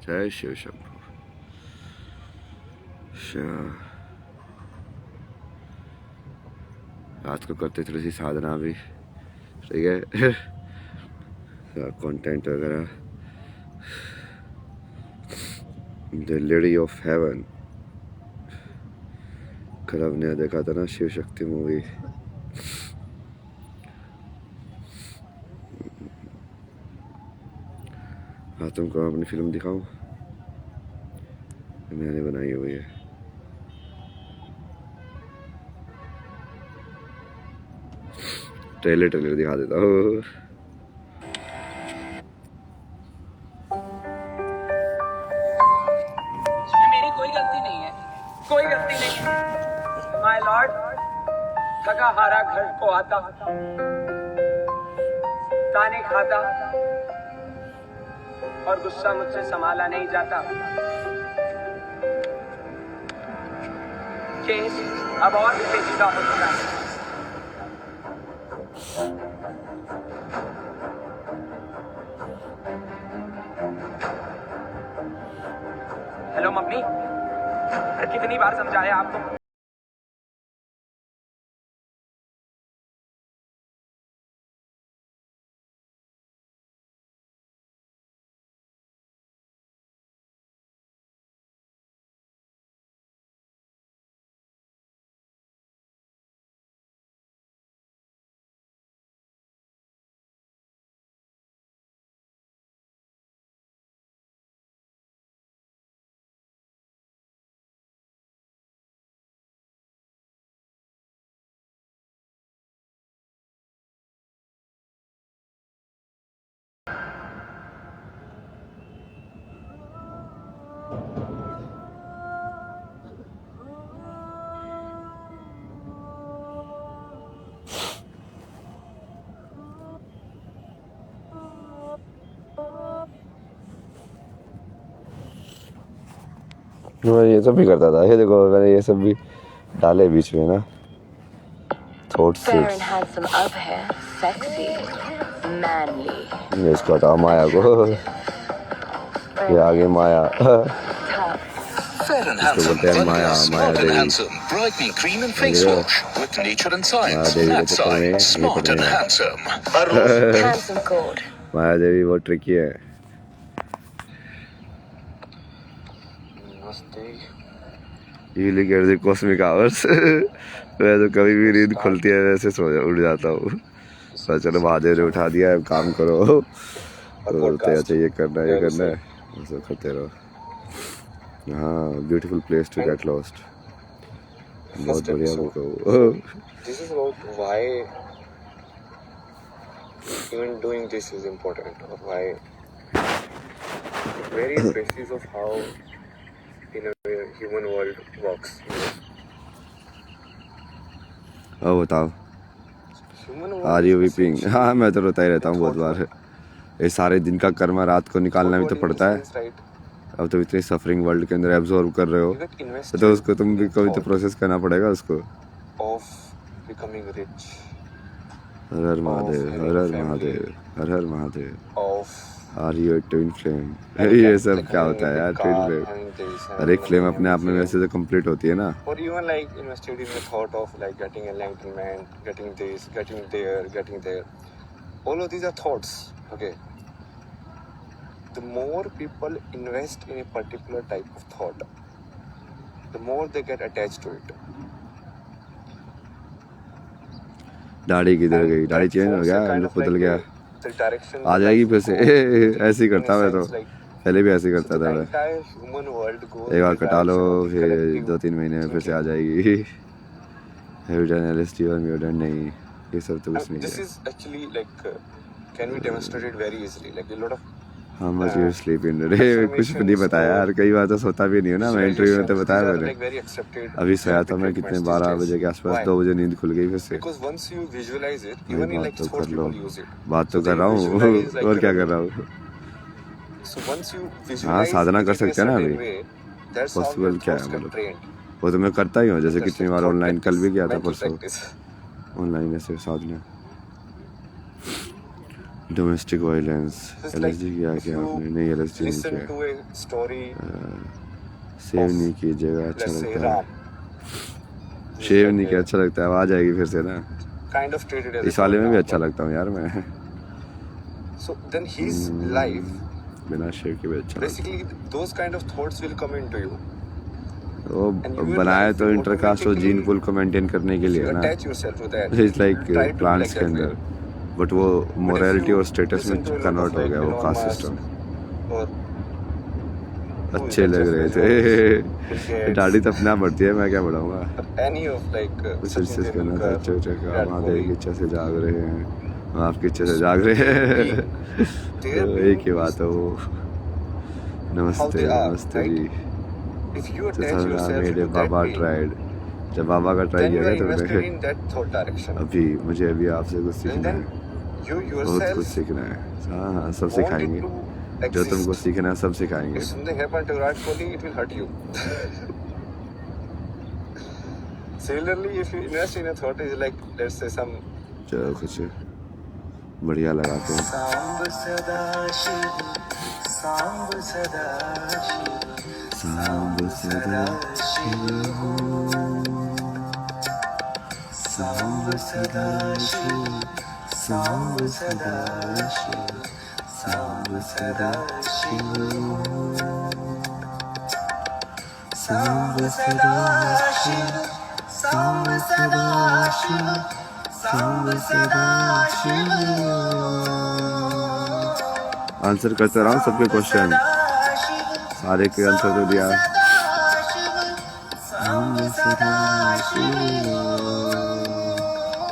जय शिव शंभू। रात को करते थोड़ी सी साधना भी, ठीक है। कंटेंट वगैरह। द लेडी ऑफ हेवन, कल हमने देखा था ना शिव शक्ति मूवी। हाँ, तुमको अपनी फिल्म दिखाऊं, मैंने बनाई हुई है। ट्रेलर दिखा देता हूँ। मेरी कोई गलती नहीं है, कोई गलती नहीं। माय लॉर्ड, थका हारा घर को आता, ताने खाता और गुस्सा मुझसे संभाला नहीं जाता। केस अब और भी पेचीदा हो चुका है। हेलो मम्मी, कितनी बार समझाया आपको? मैं ये सब भी करता था, ये देखो मैंने ये सब भी डाले बीच में ना। थॉट्स इसको हटाओ, माया को। ये आगे माया, इसको बोलते हैं माया, माया देवी। माया देवी के चक्कर में ये पड़ रहे हैं। माया देवी बहुत ट्रिकी है। यूली गेट द कॉस्मिक आवर्स। मैं तो कभी भी नींद खुलती है वैसे उठ जाता हूँ। तो चलो महादेव ने उठा दिया है, काम करो। तो बोलते हैं अच्छा ये करना है, ये करना है, ऐसा करते रहो। हाँ, beautiful place to get lost. बहुत बढ़िया बुक है। This is about why even doing this is important, or why very basis of how in a human world works. अब बताओ, आर यू वीपिंग? हाँ, मैं तो रोता ही रहता हूँ बहुत बार। ये सारे दिन का कर्म रात को निकालना भी तो पड़ता है। अब तो इतनी सफरिंग वर्ल्ड के अंदर एब्जॉर्ब कर रहे हो, तो उसको तुम भी कभी तो प्रोसेस करना पड़ेगा उसको। Har Har Mahadev, Har Har Mahadev, Har Har Mahadev. Are you twin flame? ये सब क्या होता है यार, ट्विन फ्लेम? हर एक फ्लेम अपने आप में वैसे तो कंप्लीट होती है ना। और even like invested in the thought of like getting enlightenment, getting this, getting there, all of these are thoughts, okay. The more people invest in a particular type of thought, the more they get attached to it. दाढ़ी किधर गई? दाढ़ी change हो गया, look बदल गया। आ जाएगी फिर से। ऐसे ही करता मैं तो, पहले भी ऐसे ही करता था मैं। एक बार कटा लो, फिर 2-3 महीने में फिर से आ जाएगी। Have you done LSD or mutant? नहीं, ये सब तो कुछ नहीं है। This is actually like can be demonstrated very easily. Like a lot of How much you sleep in a day? कुछ भी नहीं बताया यार, कई बार तो सोता भी नहीं हूँ ना मैं। इंटरव्यू में तो बताया मैंने। अभी सोया था मैं कितने 12 बजे के आसपास, 2 बजे नींद खुल गई फिर से। बात तो कर लो, बात तो कर रहा हूँ और क्या कर रहा हूँ। हाँ, साधना कर सकते हैं ना अभी, पॉसिबल क्या है मतलब, वो तो मैं करता ही हूँ। जैसे कितनी बार ऑनलाइन, कल भी किया था, परसों ऑनलाइन ऐसे साधना। Domestic violence, It's like LSD किया if क्या you आपने? नहीं, एलएसडी नहीं listen किया। to a story save of, नहीं कीजिएगा, अच्छा let's say, लगता है। Ram, he's शेव like नहीं किया, अच्छा लगता है, आवाज आएगी फिर से ना। kind of treated as a इस वाले god में भी now, अच्छा but लगता हूँ यार मैं। so then his life, बिना शेव के भी अच्छा लगता basically those kind of thoughts will come into you. है। वो And your बनाया life तो will इंटरकास्ट और जीन automatically, पूल को मेंटेन करने के if लिए you ना। attach yourself to that, it's like try to be plants like के that way. अंदर, बट वो But if मोरालिटी you और स्टेटस listen में to a lot convert of हो like गया वो Elon caste Musk system. or who is अच्छे that, लग Jeff रहे Bezos, Bill थे। Gates, दाढ़ी तो अपने आप बढ़ती है, मैं क्या बढ़ाऊंगा। or any of like कुछ Sachin रिसर्च करना था, Tendulkar, अच्छे अच्छे का Virat महादेव की Kohli, इच्छा से जाग रहे हैं, हम आपकी इच्छा से जाग रहे हैं। their तो being एक ही बात है वो। how नमस्ते they are, नमस्ते right? जी। If you attach जैसा yourself मेरे into that बाबा way, ट्राइड, जब बाबा का ट्राई then you किया are गया तो invested मैंने in that thought direction, अभी मुझे अभी आपसे कुछ and सीखना then है, you बहुत कुछ yourself सीखना है। हाँ हाँ, सब want it सिखाएंगे, to जो तुमको exist. सीखना है सब सिखाएंगे। If something happened to Virat Kohli, it will hurt you. Similarly, if you invest in a thought, is like let's say some चलो कुछ बढ़िया लगाते हैं। सांब सदा शिव, सांब सदा शिव, सांब सदा शिव हो। सांब सदा शिव, सांब सदा शिव, सांब सदा शिव हो। सांब सदा शिव, सांब सदा शिव, सांब सदा शिव आंसर करते रहा हूँ सबके क्वेश्चन, सारे के आंसर तो दिया।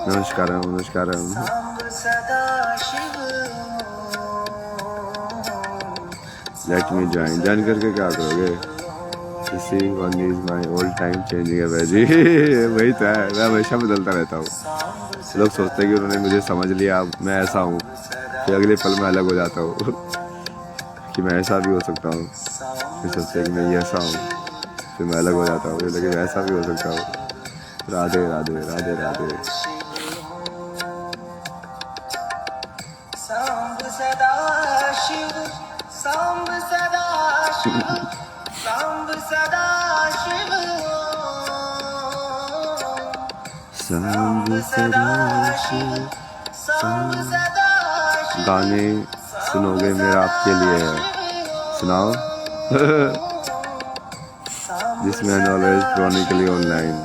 नमस्कारम नमस्कारम। लेट मी ज्वाइन, ज्वाइन करके क्या करोगे? किसी one is my old time changing है जी। वही तो है, मैं हमेशा बदलता रहता हूँ। लोग सोचते हैं कि उन्होंने मुझे समझ लिया, मैं ऐसा हूँ, फिर अगले पल में अलग हो जाता हूँ। कि मैं ऐसा भी हो सकता हूँ, फिर सोचते हैं कि मैं ये ऐसा हूँ, फिर मैं अलग हो जाता हूँ, लेकिन ऐसा भी हो सकता हूँ। राधे राधे राधे राधे। सांब सदा शिव, सांब सदा शिव, सांब सदा शिव, सांब सदा शिव, सांब सदा शिव। गाने सुनोगे मेरा आपके लिए है, सुनाओ। This man always chronically online.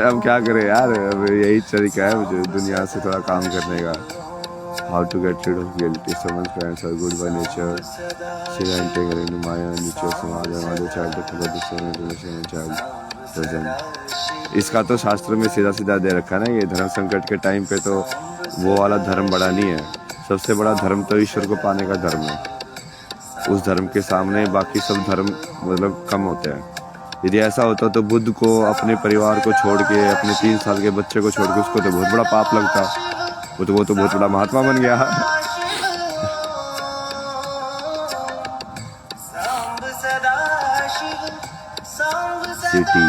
अब क्या करें यार, अब यही तरीका है मुझे दुनिया से थोड़ा काम करने का। How to get rid of guilt, someone friends are good by nature, she entering into my nature समाज हमारे child for this international child present. इसका तो शास्त्र में सीधा सीधा दे रखा है ना, ये धर्म संकट के टाइम पे तो वो वाला धर्म बड़ा नहीं है। सबसे बड़ा धर्म तो ईश्वर को पाने का धर्म है। उस धर्म के सामने बाकी सब धर्म मतलब कम होते हैं। यदि ऐसा होता तो बुद्ध को अपने परिवार को छोड़ के, अपने 3 साल के बच्चे को छोड़ के, उसको तो बहुत बड़ा पाप लगता। वो तो बहुत बड़ा महात्मा बन गया। सिटी,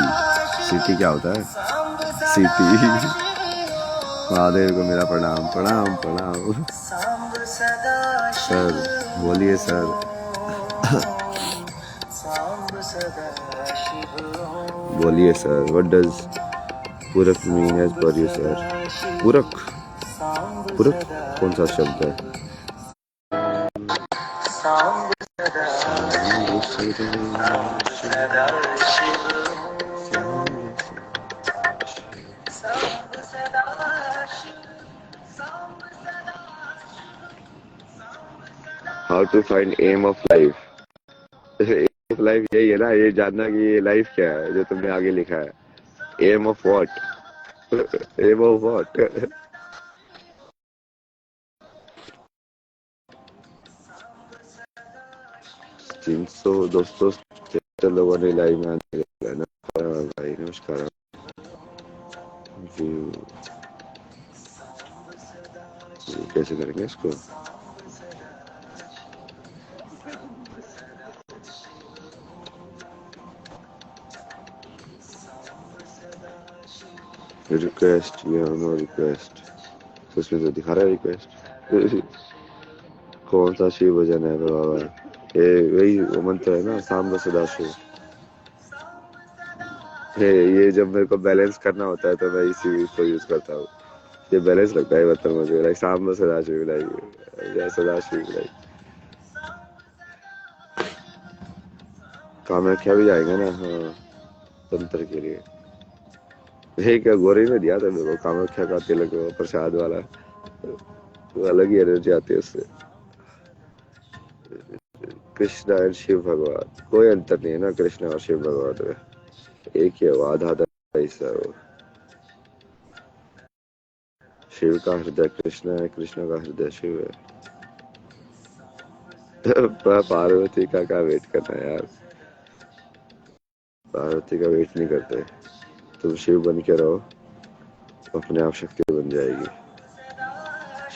सिटी क्या होता है? सिटी। महादेव को मेरा प्रणाम प्रणाम प्रणाम। सर बोलिए सर। बोलिए सर, व्हाट डज पूरक mean as per you sir? पूरक, पूरक कौन सा शब्द है? How to find aim of life? Aim of life यही है ना, ये जानना कि ये लाइफ क्या है जो तुमने आगे लिखा है। Aim of what? Aim of what? 200 लोगों ने लाइव में आने भाई नमस्कार जी। कैसे करेंगे इसको? Request, we have no request. तो उसमें तो दिखा रहा है रिक्वेस्ट। कौन सा शिव भजन है बाबा? ये वही वो मंत्र है ना, सांब सदा शिव। ये जब मेरे को बैलेंस करना होता है तो मैं इसी को यूज करता हूँ। ये बैलेंस लगता है मतलब मुझे, लाइक सांब सदा शिव, लाइक जय सदा शिव, लाइक कामाख्या भी जाएंगे ना, हाँ, तंत्र के लिए। ये क्या गौरी ने दिया था मेरे को कामाख्या का तिलक, वो प्रसाद वाला, वो अलग ही एनर्जी आती है उससे। कृष्णा एंड शिव भगवान, कोई अंतर नहीं है ना कृष्णा और शिव भगवान में, एक ही है वो, आधा आधा हिस्सा है वो। शिव का हृदय कृष्ण है, कृष्ण का हृदय शिव है। पार्वती का क्या वेट करना है यार, पार्वती का वेट नहीं करते। तुम शिव बन के रहो, अपने आप शक्ति बन जाएगी।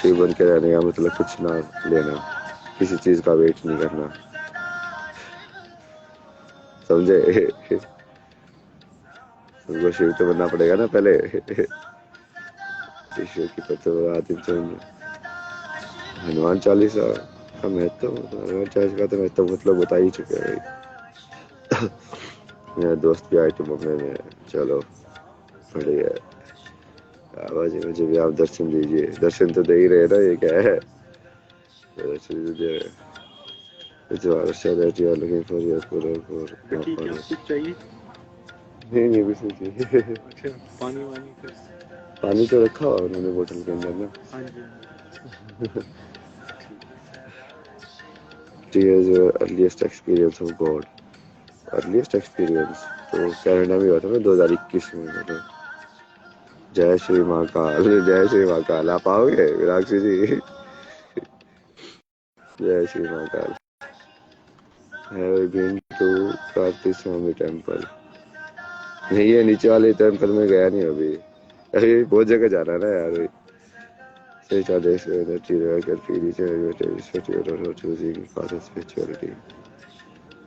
शिव बन के रहने का मतलब कुछ ना लेना, किसी चीज का वेट नहीं करना, समझे? तुमको शिव तो बनना पड़ेगा ना पहले। ईश्वर की तत्व आदिम समझ। हनुमान चालीसा का महत्व, हनुमान चालीसा का तो महत्व मतलब बता ही चुके हैं भाई। मेरा दोस्त भी आई थी मुंबई में, चलो बढ़िया। बाबा जी मुझे भी आप दर्शन दीजिए, दर्शन तो दे ही रहे ना, ये क्या है, दर्शन दीजिए। Looking for your cooler for कुछ चाहिए? नहीं कुछ नहीं चाहिए। अच्छा, पानी वानी फिर? पानी तो रखा हुआ उन्होंने बोतल के अंदर ना। हाँ जी। Tears your earliest experience of God, earliest experience तो कनाडा में हुआ था ना 2021 में। मतलब जय श्री महाकाल, जय श्री महाकाल, आप आओगे मीनाक्षी जी? जय Shri Mahakal. Have been to Kartik Swami temple? नहीं, ये नीचे वाले टेम्पल में गया नहीं अभी, अभी बहुत जगह जाना है ना यार। Such are days when the children can feel each other spiritual or choosing path of spirituality.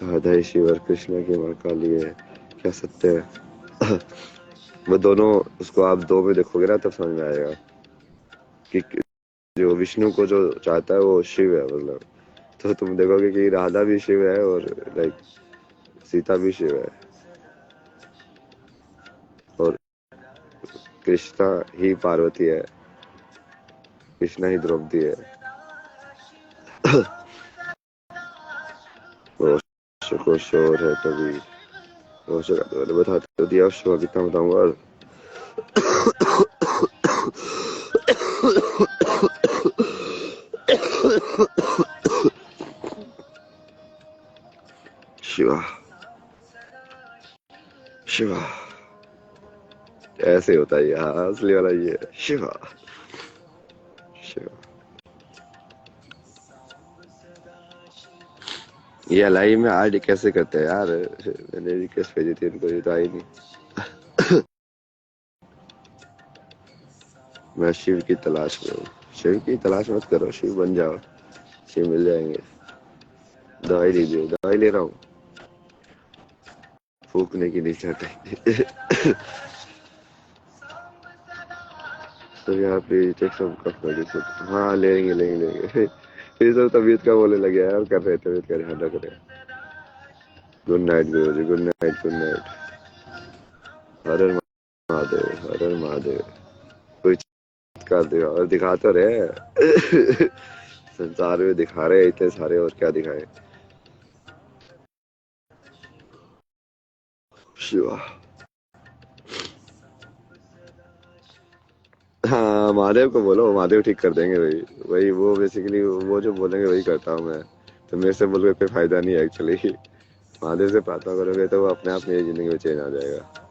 Radha Shiv और कृष्ण की माँ काली है, क्या सत्य है? वो दोनों, उसको आप दो में देखोगे ना तब समझ में आएगा कि जो विष्णु को जो चाहता है वो शिव है, मतलब। तो तुम देखोगे कि राधा भी शिव है और लाइक सीता भी शिव है, और कृष्णा ही पार्वती है, कृष्णा ही द्रौपदी है। वो को शोर है तभी वो जगह मैंने बता तो दिया, उसको कितना बताऊंगा। शिवा शिवा, ऐसे होता है यहाँ असली वाला, ये शिवा शिवा। ये एलआई में आर्ट कैसे करते हैं यार? मैंने रिक्वेस्ट भेजी थी इनको, ये तो आई नहीं। मैं शिव की तलाश में हूँ। शिव की तलाश मत करो, शिव बन जाओ, शिव मिल जाएंगे। दवाई लीजिए, दवाई ले रहा हूँ, फूकने की नहीं चाहते। तो यहाँ पे टेक सम कफ मेडिसिन, हाँ लेंगे लेंगे लेंगे। ये सब तबीयत का बोलने लगे यार, कर रहे तबीयत का ध्यान रख रहे। गुड नाइट गुरु जी, गुड नाइट गुड नाइट। हर हर महादेव, हर हर महादेव। कोई कर दे और दिखा तो रहे। संसार में दिखा रहे इतने सारे, और क्या दिखाए। शिवा, हाँ महादेव को बोलो, महादेव ठीक कर देंगे भाई। वही वो बेसिकली वो जो बोलेंगे वही करता हूँ मैं, तो मेरे से बोल के कोई फायदा नहीं है एक्चुअली। महादेव से प्रार्थना करोगे तो वो अपने आप मेरी जिंदगी में चेंज आ जाएगा।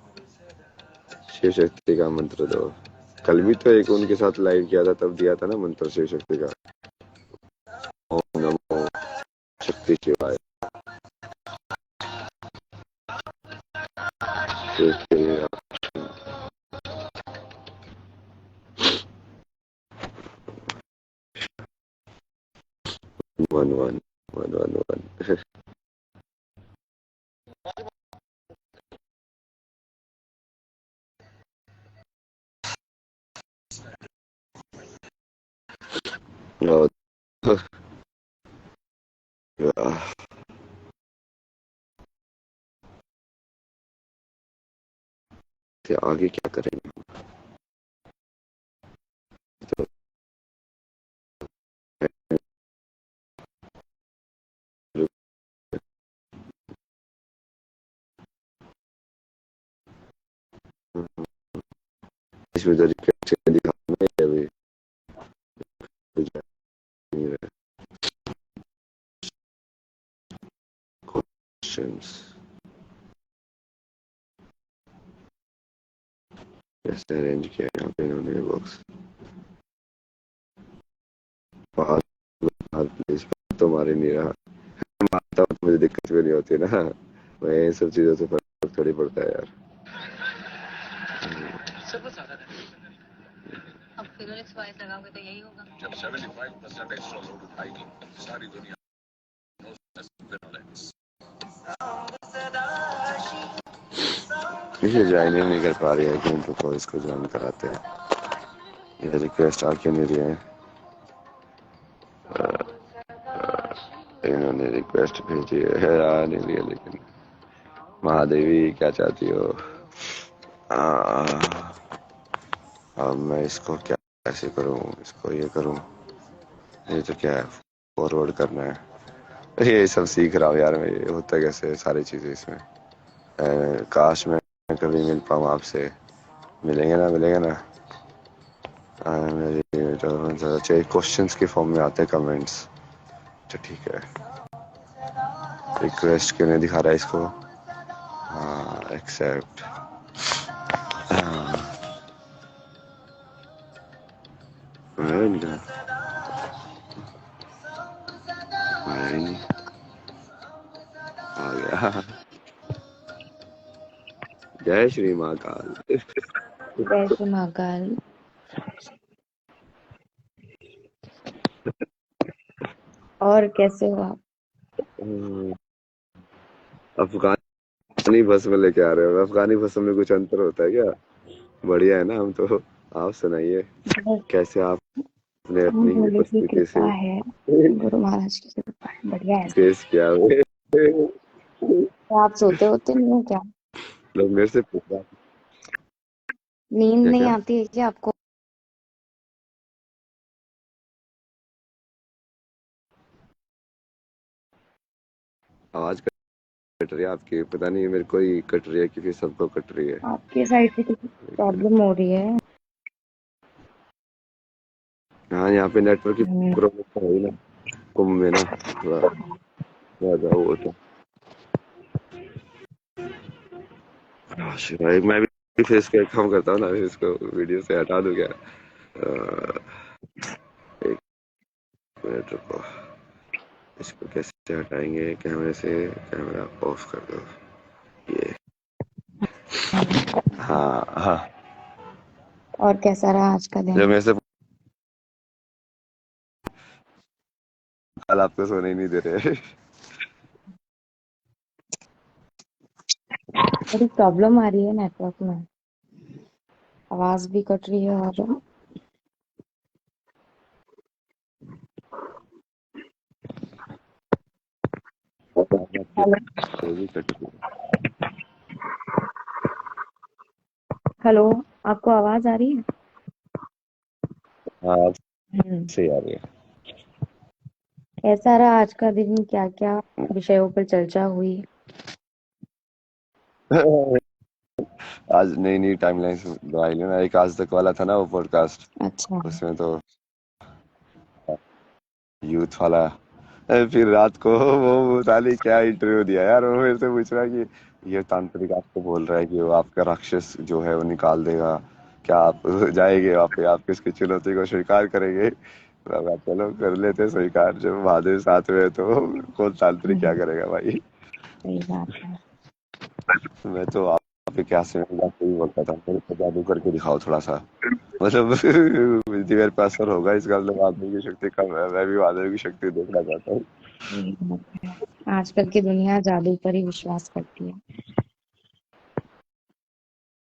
शिव शक्ति का मंत्र दो। कल भी तो एक उनके साथ लाइव किया था, तब दिया था ना मंत्र शिव शक्ति का, ओम नमो शक्ति शिवाय। One one one one one. और कि आगे क्या करेंगे। तो इसमें तो रिक्वेस्ट दिखाना है अभी क्वेश्चंस कैसे अरेंज किया है यहाँ पे इन्होंने बॉक्स। प्लीज तो मारे नहीं रहा, मारता हूँ तो मुझे दिक्कत भी नहीं होती ना, मैं इन सब चीजों से फर्क थोड़ी पड़ता है यार। अब फिनोलेक्स वाइज लगाओगे तो यही होगा। जब 75% एक्स्ट्रा लोड उठाएगी सारी दुनिया इसे ज्वाइन नहीं कर पा रही है क्यों, तो इसको ज्वाइन कराते हैं। ये रिक्वेस्ट आके नहीं रही है, इन्होंने रिक्वेस्ट भेजी है आ नहीं रही है। लेकिन महादेवी क्या चाहती हो। अब मैं इसको क्या कैसे करूं, इसको ये करूं, ये तो क्या है फॉरवर्ड करना है। ये सब सीख रहा हूँ यार मैं, ये होता कैसे सारी चीजें इसमें। काश मैं कभी मिल पाऊँ आपसे, मिलेंगे ना। अच्छा क्वेश्चंस के फॉर्म में आते हैं कमेंट्स, अच्छा ठीक है। रिक्वेस्ट क्यों नहीं दिखा रहा है इसको। हाँ एक्सेप्ट, नहीं आ गया। जय श्री महाकाल। जय श्री महाकाल। और कैसे हो आप? अफगानी बस में लेके आ रहे हो, अफगानी बस में कुछ अंतर होता है क्या। बढ़िया है ना हम तो। आप सुनाइए बस कैसे आपने अपनी भोले की उपस्थिति कृपा से है, गुरु महाराज की कृपा है, बढ़िया है। फेस किया हुए। तो आप सोते होते नहीं हो क्या? लोग मेरे से पूछा नींद क्या नहीं क्या आती है क्या आपको? आवाज कट रही है आपकी, पता नहीं मेरे को ही कट रही है कि फिर सबको कट रही है। आपके साइड से कुछ प्रॉब्लम हो रही है। हाँ यहाँ पे नेटवर्क की हम्म, प्रॉब्लम है ही ना, कुंभ में ना थोड़ा ज्यादा वो तो। भाई मैं भी फेस का काम करता हूँ ना, इसको वीडियो से हटा दूं क्या। एक मिनट रुको, इसको कैसे हटाएंगे कैमरे से, कैमरा ऑफ कर दो ये। हाँ हाँ, और कैसा रहा आज का जब दिन? मेरे से कल आपको सोने ही नहीं दे रहे। बड़ी प्रॉब्लम आ रही है नेटवर्क में, आवाज भी कट रही है। और हेलो वो भी कट रही हेलो, आपको आवाज आ रही है? है। हाँ अब हम्म, सही आ रही कैसा रहा आज का दिन? क्या क्या विषयों पर चर्चा हुई? है। आज नई नई टाइमलाइंस बनाई ना, एक आज तक वाला था ना वो पॉडकास्ट, अच्छा। उसमें तो यूथ वाला। फिर रात को वो साली क्या इंटरव्यू दिया यार, वो मेरे से पूछ रहा है कि ये तांत्रिक आपको बोल रहा है कि वो आपका राक्षस जो है वो निकाल देगा, क्या आप जाएंगे वहाँ पे, आप किसकी चुनौती को स्वीकार करेंगे। तो मैं कहा, चलो कर लेते हैं स्वीकार, जब महादेव साथ में है तो कौन तांत्रिक क्या हम्म, करेगा भाई। सही बात है। मैं तो आप पे क्या से जाके ही बोलता था, मेरे को जादू करके दिखाओ थोड़ा सा, मतलब यदि मेरे पास असर होगा इसका मतलब महादेव की शक्ति कम है, मैं भी महादेव की शक्ति देखना चाहता हूँ। सही बात है। आजकल की दुनिया जादू पर ही विश्वास करती है,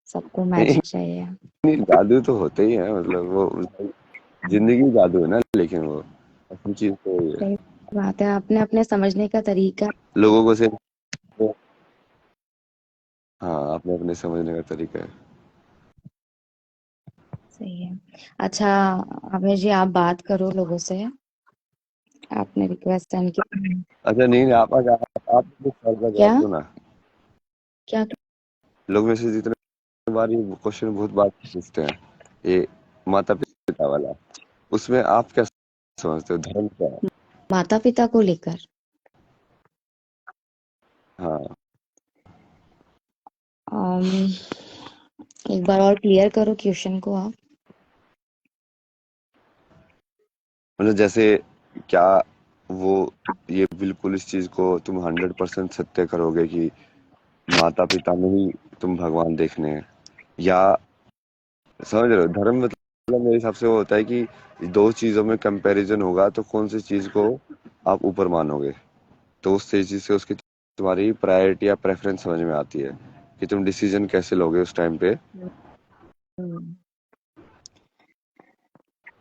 सबको मैजिक चाहिए। नहीं जादू तो होते ही है, मतलब वो जिंदगी जादू है ना, लेकिन वो असली चीज तो ये है। बात है, आपने अपने समझने का तरीका। लोगों को सिर्फ, हाँ, आपने अपने समझने का तरीका है। सही है। अच्छा आमिर जी, आप बात करो लोगों से, आपने रिक्वेस्ट सेंड किया। अच्छा नहीं, आप कुछ सवाल का क्या जवाब दो ना। क्या? लोग में से जितने बार ये क्वेश्चन बहुत बार पूछते हैं, ये माता पिता वाला, उसमें आप क्या समझते हो, धर्म क्या है? माता पिता को लेकर? हाँ, अम, एक बार और क्लियर करो क्वेश्चन को आप। मतलब जैसे, क्या वो, ये बिल्कुल इस चीज को तुम 100% सत्य करोगे कि माता पिता में ही तुम भगवान देखने हैं, या समझ रहे हो, धर्म मतलब मेरे हिसाब से वो होता है कि दो चीजों में कंपैरिजन होगा तो कौन सी चीज को आप ऊपर मानोगे, तो उस चीज से उसकी तुम्हारी प्रायोरिटी या प्रेफरेंस समझ में आती है कि तुम डिसीजन कैसे लोगे उस टाइम पे। हम्म,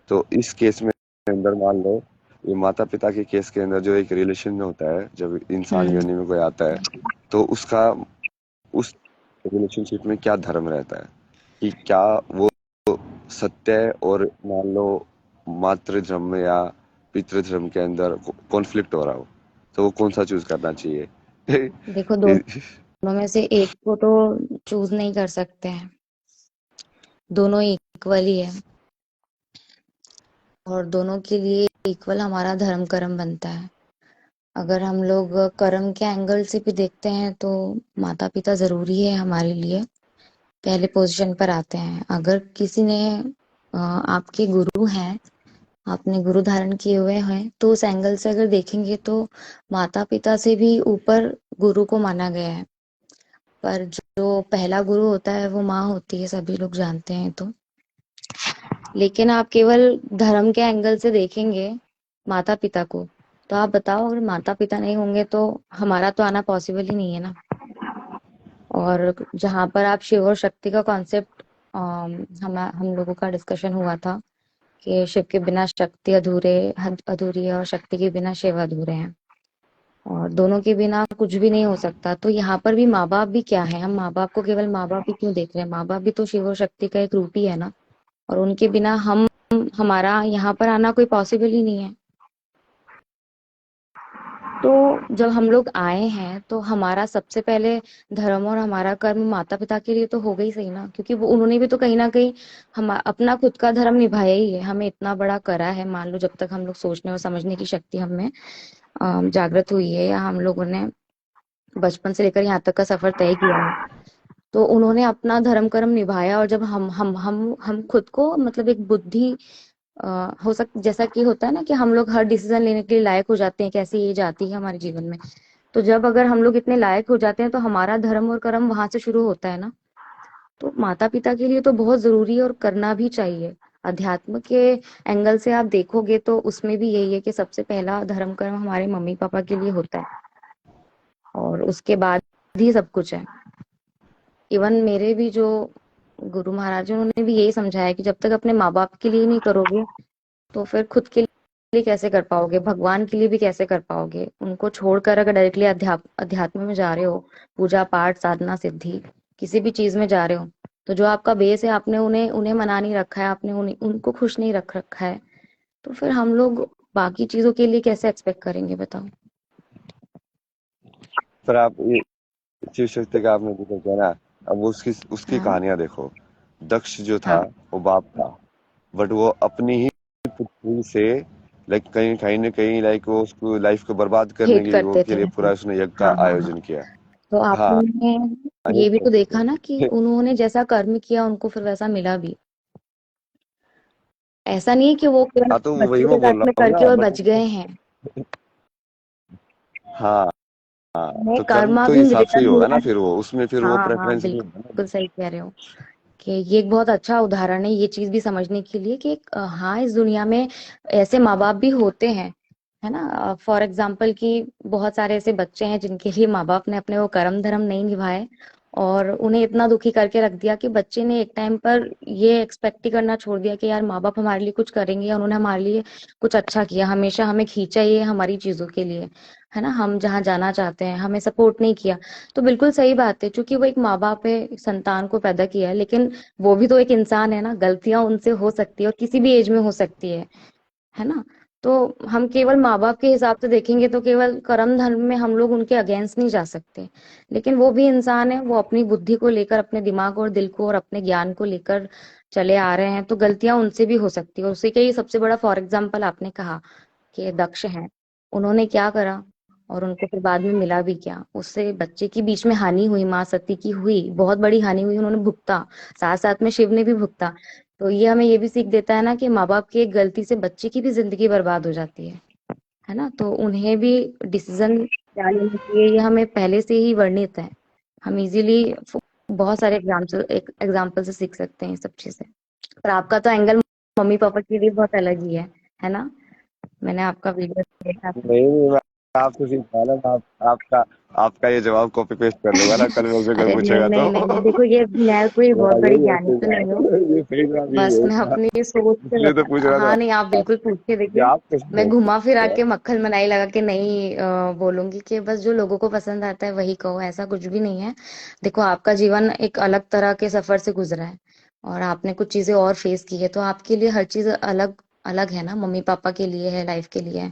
तो इस केस में अंदर मान लो, ये माता पिता के केस के अंदर जो एक रिलेशन होता है, जब इंसान हम्म, योनि में कोई आता है, तो उसका उस रिलेशनशिप में क्या धर्म रहता है, कि क्या वो सत्य है, और मान लो मातृ धर्म या पितृ धर्म के अंदर कॉन्फ्लिक्ट हो रहा हो, तो वो कौन सा चूज करना चाहिए? देखो दोनों में से एक को तो चूज नहीं कर सकते हैं, दोनों इक्वल ही है, और दोनों के लिए इक्वल हमारा धर्म कर्म बनता है। अगर हम लोग कर्म के एंगल से भी देखते हैं तो माता पिता जरूरी है हमारे लिए, पहले पोजीशन पर आते हैं। अगर किसी ने आपके गुरु हैं, आपने गुरु धारण किए हुए हैं, तो उस एंगल से अगर देखेंगे तो माता पिता से भी ऊपर गुरु को माना गया है। पर जो पहला गुरु होता है वो माँ होती है, सभी लोग जानते हैं। तो लेकिन आप केवल धर्म के एंगल से देखेंगे माता पिता को, तो आप बताओ, अगर माता पिता नहीं होंगे तो हमारा तो आना पॉसिबल ही नहीं है ना। और जहां पर आप शिव और शक्ति का कॉन्सेप्ट, हम लोगों का डिस्कशन हुआ था कि शिव के बिना शक्ति अधूरी है, और शक्ति के बिना शिव अधूरे हैं, और दोनों के बिना कुछ भी नहीं हो सकता। तो यहाँ पर भी माँ बाप भी क्या है, हम माँ बाप को केवल माँ बाप ही क्यों देख रहे हैं? माँ बाप भी तो शिव और शक्ति का एक रूप ही है ना, और उनके बिना हमारा यहाँ पर आना कोई पॉसिबल ही नहीं है। तो जब हम लोग आए हैं तो हमारा सबसे पहले धर्म और हमारा कर्म माता पिता के लिए तो हो गई सही ना, क्योंकि वो उन्होंने भी तो कहीं ना कहीं हम अपना खुद का धर्म निभाया ही है, हमें इतना बड़ा करा है। मान लो जब तक हम लोग सोचने और समझने की शक्ति हमें जागृत हुई है, या हम लोगों ने बचपन से लेकर यहाँ तक का सफर तय किया है, तो उन्होंने अपना धर्म कर्म निभाया। और जब हम खुद को मतलब एक बुद्धि हो सक जैसा कि होता है ना कि हम लोग हर डिसीजन लेने के लिए लायक हो जाते हैं, कैसे ये जाती है हमारे जीवन में। तो जब अगर हम लोग इतने लायक हो जाते हैं तो हमारा धर्म और कर्म वहां से शुरू होता है ना। तो माता पिता के लिए तो बहुत जरूरी है और करना भी चाहिए। अध्यात्म के एंगल से आप देखोगे तो उसमें भी यही है कि सबसे पहला धर्म कर्म हमारे मम्मी पापा के लिए होता है, और उसके बाद ही सब कुछ है। इवन मेरे भी जो गुरु महाराज हैं, उन्होंने भी यही समझाया कि जब तक अपने माँ बाप के लिए नहीं करोगे तो फिर खुद के लिए कैसे कर पाओगे, भगवान के लिए भी कैसे कर पाओगे। उनको छोड़कर अगर डायरेक्टली अध्यात्म में जा रहे हो, पूजा पाठ साधना सिद्धि किसी भी चीज में जा रहे हो, तो जो आपका बेस है, आपने उन्हें उन्हें मना नहीं रखा है, आपने उन्हें उनको खुश नहीं रख रखा है, तो फिर हम लोग बाकी चीजों के लिए कैसे एक्सपेक्ट करेंगे, बताओ। पर आप ये शिव शक्ति का आपने जिक्र किया ना, अब उसकी उसकी हाँ कहानियां देखो। दक्ष जो था, हाँ, वो बाप था, बट वो अपनी ही पुत्री से, लाइक कहीं कहीं ना कहीं, लाइक वो उसको लाइफ को बर्बाद करने हेट की वो करते के थे। लिए पूरा उसने यज्ञ का हाँ हाँ हाँ। आयोजन किया। तो हाँ, आपने ये अहिंसा भी तो देखा ना कि से। उन्होंने जैसा कर्म किया उनको फिर वैसा मिला भी। ऐसा नहीं है कि वो केवल हाँ, तो वही बच्चे के मैं बोल साथ में रहा हूँ करके ना, और बट बच गए हैं। हाँ, हाँ, मैं तो कर्म कर्मा तो भी हिसाब से ही रिटर्न होगा हुआ ना, है। फिर वो उसमें फिर वो हाँ हाँ, प्रेफरेंस नहीं होगा ना। बिल्कुल सही कह रहे हो कि ये एक बहुत अच्छा उदाहरण है, ये चीज भी समझने के लिए कि हाँ, इस दुनिया में ऐसे माँ बाप भी होते हैं, है ना। फॉर एग्जाम्पल कि बहुत सारे ऐसे बच्चे हैं जिनके लिए माँ बाप ने अपने वो कर्म धर्म नहीं निभाए, और उन्हें इतना दुखी करके रख दिया कि बच्चे ने एक टाइम पर ये एक्सपेक्ट ही करना छोड़ दिया कि यार माँ बाप हमारे लिए कुछ करेंगे, और उन्होंने हमारे लिए कुछ अच्छा किया, हमेशा हमें खींचा ही है हमारी चीजों के लिए, है ना, हम जहाँ जाना चाहते हैं हमें सपोर्ट नहीं किया। तो बिल्कुल सही बात है, क्योंकि वो एक माँ बाप है, संतान को पैदा किया है, लेकिन वो भी तो एक इंसान है ना, गलतियां उनसे हो सकती है और किसी भी एज में हो सकती है ना। तो हम केवल माँ बाप के हिसाब से देखेंगे तो केवल कर्म धर्म में हम लोग उनके अगेंस्ट नहीं जा सकते, लेकिन वो भी इंसान है, वो अपनी बुद्धि को लेकर, अपने दिमाग और दिल को और अपने ज्ञान को लेकर चले आ रहे हैं, तो गलतियां उनसे भी हो सकती है। और उसी का ही सबसे बड़ा फॉर एग्जाम्पल आपने कहा कि दक्ष हैं, उन्होंने क्या करा और उनको फिर बाद में मिला भी क्या, उससे बच्चे की बीच में हानि हुई, माँ सती की हुई, बहुत बड़ी हानि हुई, उन्होंने भुगता, साथ साथ में शिव ने भी भुगता। तो ये हमें ये भी सीख देता है ना कि माँ बाप की एक गलती से बच्चे की भी जिंदगी बर्बाद हो जाती है ना। तो उन्हें भी डिसीजन क्या लेना चाहिए ये हमें पहले से ही वर्णित है, हम इजीली बहुत सारे एग्जाम्पल से सीख सकते हैं ये सब चीजें। पर आपका तो एंगल मम्मी पापा के लिए बहुत अलग ही है ना, मैंने आपका वीडियो देखा था। नहीं नहीं, मैं आपसे सीख रहा ना, आपका आपका ये जवाब कॉपी पेस्ट कर लूंगा ना, कल मुझसे कोई अरे नहीं पूछेगा तो। नहीं नहीं, देखो ये मैं कोई बहुत हाँ, बड़ी यही है ज्ञानी सही तो नहीं हूँ, जवाब, ये सही जवाब यही बस है मैं इसका। अपनी सोच से इसलिए तो पूछ रहा हाँ था नहीं, आप बिल्कुल पूछिए, कि देखिए आप कैसे मैं घुमा फिरा सोचते के हैं। मक्खन मलाई लगा के नहीं बोलूंगी कि बस जो लोगों को पसंद आता है वही कहो, ऐसा कुछ भी नहीं है। देखो आपका जीवन एक अलग तरह के सफर से गुजरा है और आपने कुछ चीजें और फेस की है, तो आपके लिए हर चीज अलग अलग है ना, मम्मी पापा के लिए है, लाइफ के लिए है।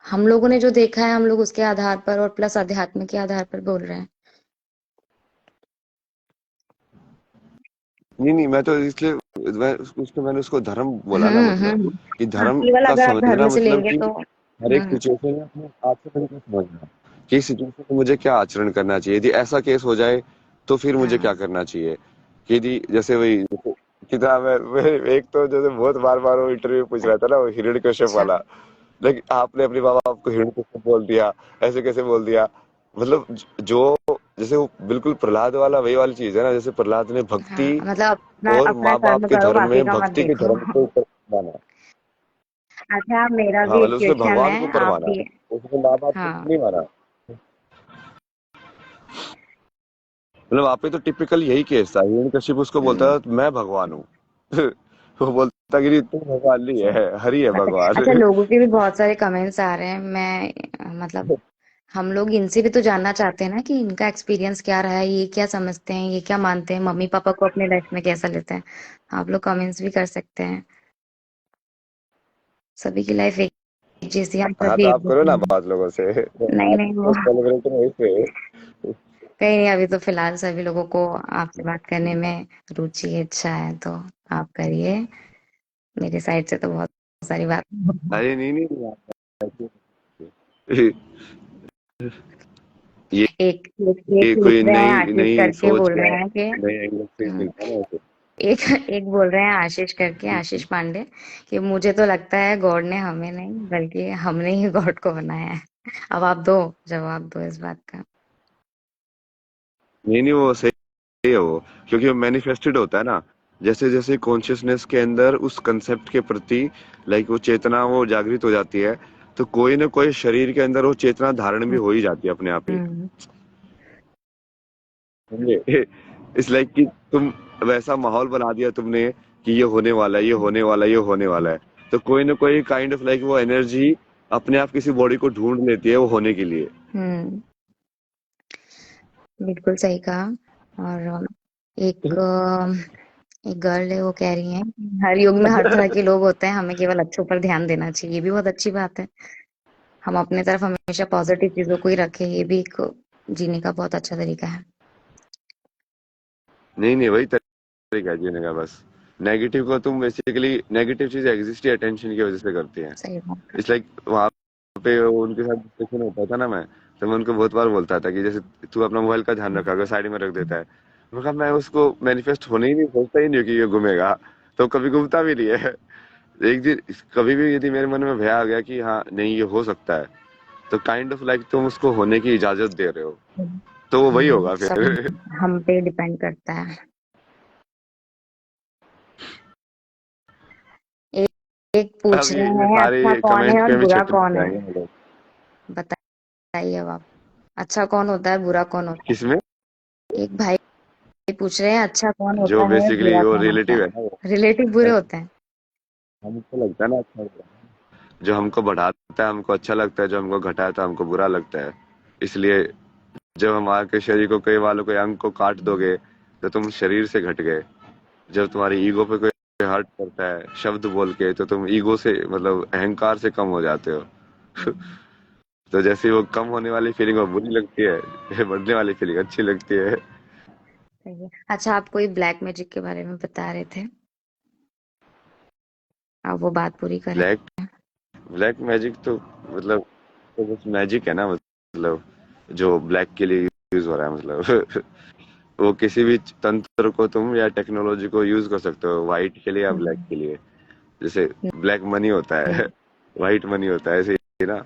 हम लोगों ने जो देखा है हम लोग उसके आधार पर और प्लस अध्यात्म के आधार पर बोल रहे हैं। नहीं नहीं, मैं तो इसलिए मैंने उसको धर्म बोला ना, मतलब हम्म। कि हाँ, धर्म केवल का अगर आप समझना धर्म से मतलब लेंगे कि तो हर एक सिचुएशन में अपने आप से तरीके से समझना कि इस सिचुएशन में मुझे क्या आचरण करना चाहिए, यदि ऐसा केस हो जाए तो फिर मुझे क्या हाँ करना चाहिए। कि यदि जैसे वही किताब एक तो जैसे बहुत बार बार वो इंटरव्यू पूछ रहा था ना, वो हिरण्यकश्यप अच्छा। वाला, लेकिन आपने अपने माँ बाप को हिरण्यकश्यप बोल दिया, ऐसे कैसे बोल दिया। मतलब जो जैसे वो बिल्कुल प्रहलाद वाला वही वाली चीज है ना, जैसे प्रहलाद ने भक्ति हाँ मतलब अपना और अपना माँ बाप कर्म के करो, धर्म बाकी में का मत भक्ति के देखो। धर्म के ऊपर माना। अच्छा मेरा हाँ, भी एक मतलब उसने क्वेश्चन भगवान है, को ऊपर आप माना, भी। उसने माँ बाप को हाँ नहीं माना। मतलब आप पे तो टिपिकल यही केस था, हिरण्यकशिप उसको बोलता हम्म, था मैं भगवान हूँ। वो बोलता कि नहीं, तू भगवान नहीं अच्छा है, हरि है अच्छा अच्छा, भगवान। लोगों के भी बहुत सारे कमेंट्स आ रहे हैं, मैं मतलब हम लोग इनसे भी तो जानना चाहते हैं ना कि इनका एक्सपीरियंस क्या रहा है, ये क्या समझते हैं, ये क्या मानते हैं, मम्मी पापा को अपने लाइफ में कैसा लेते हैं। आप लोग कमेंट्स भी कर सकते हैं, सभी की लाइफ एक जैसी है, हम हाँ सभी तो एक आप करो जैसे ना हैं। बात लोगों से, नहीं आज नहीं वो फर्स्ट सेलिब्रेशन वहीं पे। कहीं नहीं, अभी तो फिलहाल सभी लोगों को आपसे बात करने में रुचि है, इच्छा है, तो आप करिए, मेरी साइड से तो बहुत सारी बात। अरे नहीं नहीं नहीं, ये एक एक ये लिख कोई रहे हैं नई आशीष नई करके, सोच बोल का रहे हैं कि नई एंगल से हम्म, मिलता है ना एक एक बोल रहे हैं आशीष करके, आशीष पांडे, कि मुझे तो लगता है गॉड ने हमें नहीं बल्कि हमने ही गॉड को बनाया है। अब आप दो, जवाब दो इस बात का। नहीं नहीं, वो सही है वो, क्योंकि वो मैनिफेस्टेड होता है ना, जैसे जैसे कॉन्शियसनेस के अंदर उस कंसेप्ट के प्रति लाइक वो चेतना वो जागृत हो जाती है, तो कोई ना कोई शरीर के अंदर वो चेतना धारण भी हो ही जाती है अपने आप ही। हम्म समझे? इट्स लाइक कि तुम वैसा माहौल बना दिया तुमने कि ये होने वाला है, ये होने वाला है, ये होने वाला है, तो कोई ना कोई काइंड ऑफ लाइक वो एनर्जी अपने आप किसी बॉडी को ढूंढ लेती है वो होने के लिए। हम्म, बिल्कुल सही कहा। और एक एक गर्ल है, वो कह रही है हर युग में हर तरह के लोग होते हैं, हमें केवल अच्छों पर ध्यान देना चाहिए, ये भी बहुत अच्छी बात है। हम अपने तरफ हमेशा पॉजिटिव चीजों को ही रखें, ये भी एक जीने का बहुत अच्छा तरीका है। नहीं नहीं, वही तरीका है जीने का, बस नेगेटिव को तुम बेसिकली, नेगेटिव चीज एग्जिस्ट ही अटेंशन की वजह से करती हैं। सही बात। इट्स लाइक वहां पे उनके साथ डिस्कशन होता था ना, मैं तो मैं उनको बहुत बार बोलता था कि जैसे तू अपना मोबाइल का ध्यान रखा अगर साइड में रख देता है, मैं कहा मैं उसको मैनिफेस्ट होने ही नहीं, सोचता ही नहीं हूँ कि ये घूमेगा, तो कभी घूमता भी नहीं है। एक दिन कभी भी यदि मेरे मन में भय आ गया कि हाँ नहीं ये हो सकता है, तो काइंड ऑफ लाइक तुम उसको होने की इजाजत दे रहे हो, तो वो वही होगा सब फिर। हम पे डिपेंड करता है। एक एक अब पूछ रहे ये हैं सारे अच्छा कौन है कमेंट और पे हमें बुरा चैप्टर कौन है, जाएंगे हम लोग। बताइए अब आप। अच्छा कौन होता है, बुरा कौन होता किसमें? है? एक भाई पूछ रहे हैं अच्छा कौन होता जो है बेसिकली बुरा वो कौन होता रिलेटिव है है। ना वो, रिलेटिव बुरे होते हैं। हमको लगता है ना अच्छा होता है। जो हमको बढ़ाता है हमको अच्छा लगता है, जो हमको घटाता है हमको बुरा लगता है। इसलिए जब हमारे के शरीर को कई वालों के अंग को काट दोगे तो तुम शरीर से घट गए। जब तुम्हारी ईगो पे कोई हर्ट करता है शब्द बोल के तो तुम ईगो से मतलब अहंकार से कम हो जाते हो। तो जैसे ही वो कम होने वाली फीलिंग वो बुरी लगती है, बढ़ने वाली फीलिंग अच्छी लगती है। सही है। अच्छा आप कोई ब्लैक मैजिक के बारे में बता रहे थे, आप वो बात पूरी करें। ब्लैक ब्लैक मैजिक तो मतलब तो कुछ मैजिक है ना, मतलब जो ब्लैक के लिए यूज हो रहा है मतलब वो किसी भी तंत्र को तुम या टेक्नोलॉजी को यूज कर सकते हो, व्हाइट के लिए या ब्लैक हम्म, के लिए। जैसे ब्लैक मनी होता है, व्हाइट मनी होता है, ऐसे ही ना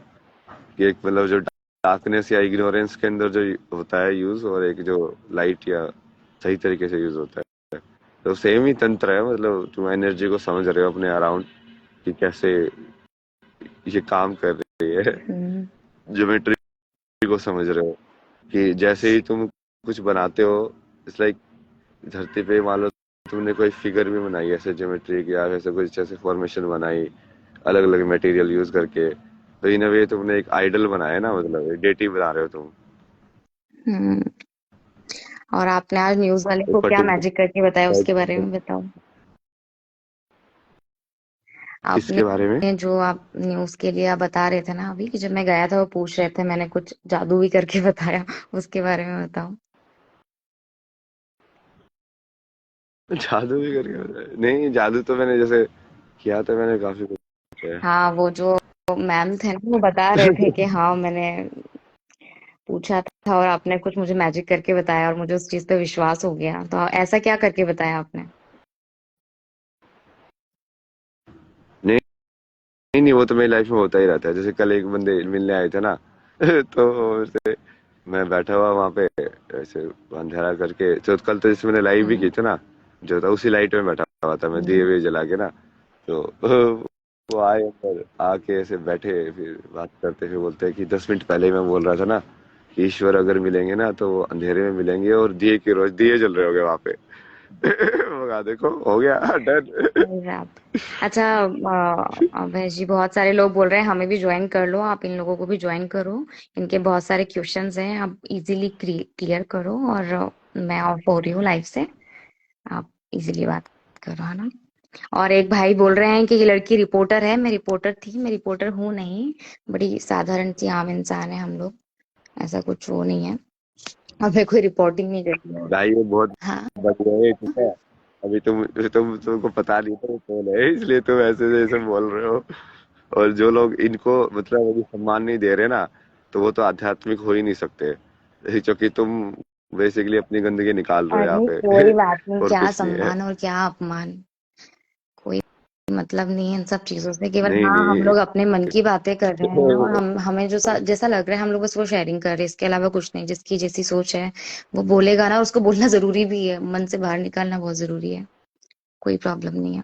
कि एक मतलब जो डार्कनेस या इग्नोरेंस के अंदर जो होता है यूज, और एक जो लाइट या सही तरीके से यूज होता है। तो सेम ही तंत्र है, मतलब तुम एनर्जी को समझ रहे हो अपने अराउंड कि कैसे ये काम कर रही है। हम्म, ज्योमेट्री को समझ रहे हो कि जैसे ही तुम कुछ बनाते हो, इट्स लाइक धरती पे मान लो तुमने कोई फिगर भी बनाई ऐसे ज्योमेट्री की या ऐसे कुछ ऐसे फॉर्मेशन बनाई अलग अलग मटेरियल यूज करके, तो इन अ वे तुमने एक आइडल बनाया ना, मतलब एक डेटी बना रहे हो तुम। हम्म। और आपने आज न्यूज वाले को ऊपर क्या तुम मैजिक करके बताया उसके बारे में बताओ। किसके बारे में? आपने जो आप न्यूज के लिए आप बता रहे थे ना अभी कि जब मैं गया था वो पूछ रहे थे मैंने कुछ जादू भी करके बताया, उसके बारे में बताओ। जादू भी करके बताया? नहीं, जादू तो मैंने जैसे किया था, मैंने काफी कुछ किया है। हाँ वो जो मैम थे ना वो बता रहे थे कि हाँ मैंने पूछा था और आपने कुछ मुझे मैजिक करके बताया और मुझे उस चीज पे विश्वास हो गया, तो ऐसा क्या करके बताया आपने। नहीं नहीं नहीं, वो तो मेरी लाइफ में होता ही रहता है। जैसे कल एक बंदे मिलने आए थे ना तो से मैं बैठा हुआ वहां पे ऐसे अंधेरा करके, तो कल तो जैसे मैंने लाइव भी की हम्म, थी ना, जो था उसी लाइट में बैठा हुआ था मैं, दिए हम्म, हुए जला के ना। तो वो आए ऊपर आके ऐसे बैठे, फिर बात करते, फिर बोलते हैं कि 10 मिनट पहले ही मैं बोल रहा था ना कि ईश्वर अगर मिलेंगे ना तो वो अंधेरे में मिलेंगे और दिए की रोज दिए जल रहे होंगे वहां पे। मैं कहा, देखो हो गया डन। सही बात। अच्छा अभय जी बहुत सारे लोग बोल रहे हैं हमें भी ज्वाइन कर लो, आप इन लोगों को भी ज्वाइन करो, इनके बहुत सारे क्वेश्चंस हैं आप इजीली क्लियर करो और मैं ऑफ हो रही हूँ लाइव से, आप इजीली बात करो है ना। और एक भाई बोल रहे हैं कि ये लड़की रिपोर्टर है, मैं रिपोर्टर थी, मैं रिपोर्टर हूँ नहीं, बड़ी साधारण सी आम इंसान है हम लोग, ऐसा कुछ वो नहीं है, हमें कोई रिपोर्टिंग नहीं करनी है। भाई ये बहुत हाँ बढ़िया है, ठीक है। अभी तुमको पता नहीं था वो कौन है, इसलिए तुम ऐसे जैसे बोल रहे हो। और जो लोग इनको मतलब अभी सम्मान नहीं दे रहे ना, तो वो तो आध्यात्मिक हो ही नहीं सकते, क्योंकि तुम बेसिकली अपनी गंदगी निकाल रहे हो यहाँ अरे पे। कोई बात नहीं, और क्या कुछ नहीं है। सम्मान और क्या अपमान, कोई मतलब नहीं है इन सब चीजों से, केवल नहीं हाँ हम नहीं। लोग अपने मन की बातें कर रहे हैं और हम हमें जो जैसा लग रहा है हम लोग बस वो शेयरिंग कर रहे हैं, इसके अलावा कुछ नहीं, जिसकी जैसी सोच है वो बोलेगा ना, और उसको बोलना जरूरी भी है, मन से बाहर निकालना बहुत जरूरी है, कोई प्रॉब्लम नहीं है।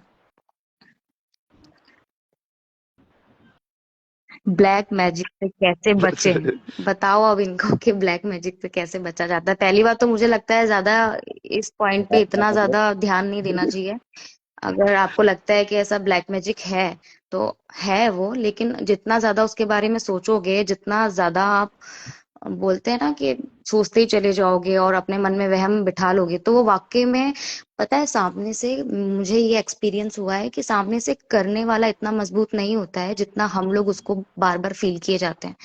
ब्लैक मैजिक से कैसे बचे, बताओ अब इनको कि ब्लैक मैजिक से कैसे बचा जाता है। पहली बात तो मुझे लगता है ज्यादा इस पॉइंट पे इतना ज्यादा ध्यान नहीं देना चाहिए। अगर आपको लगता है कि ऐसा ब्लैक मैजिक है तो है वो, लेकिन जितना ज्यादा उसके बारे में सोचोगे, जितना ज्यादा आप बोलते हैं ना कि सोचते ही चले जाओगे और अपने मन में वहम बिठा लोगे, तो वो वाकई में पता है सामने से, मुझे ये एक्सपीरियंस हुआ है कि सामने से करने वाला इतना मजबूत नहीं होता है जितना हम लोग उसको बार बार फील किए जाते हैं।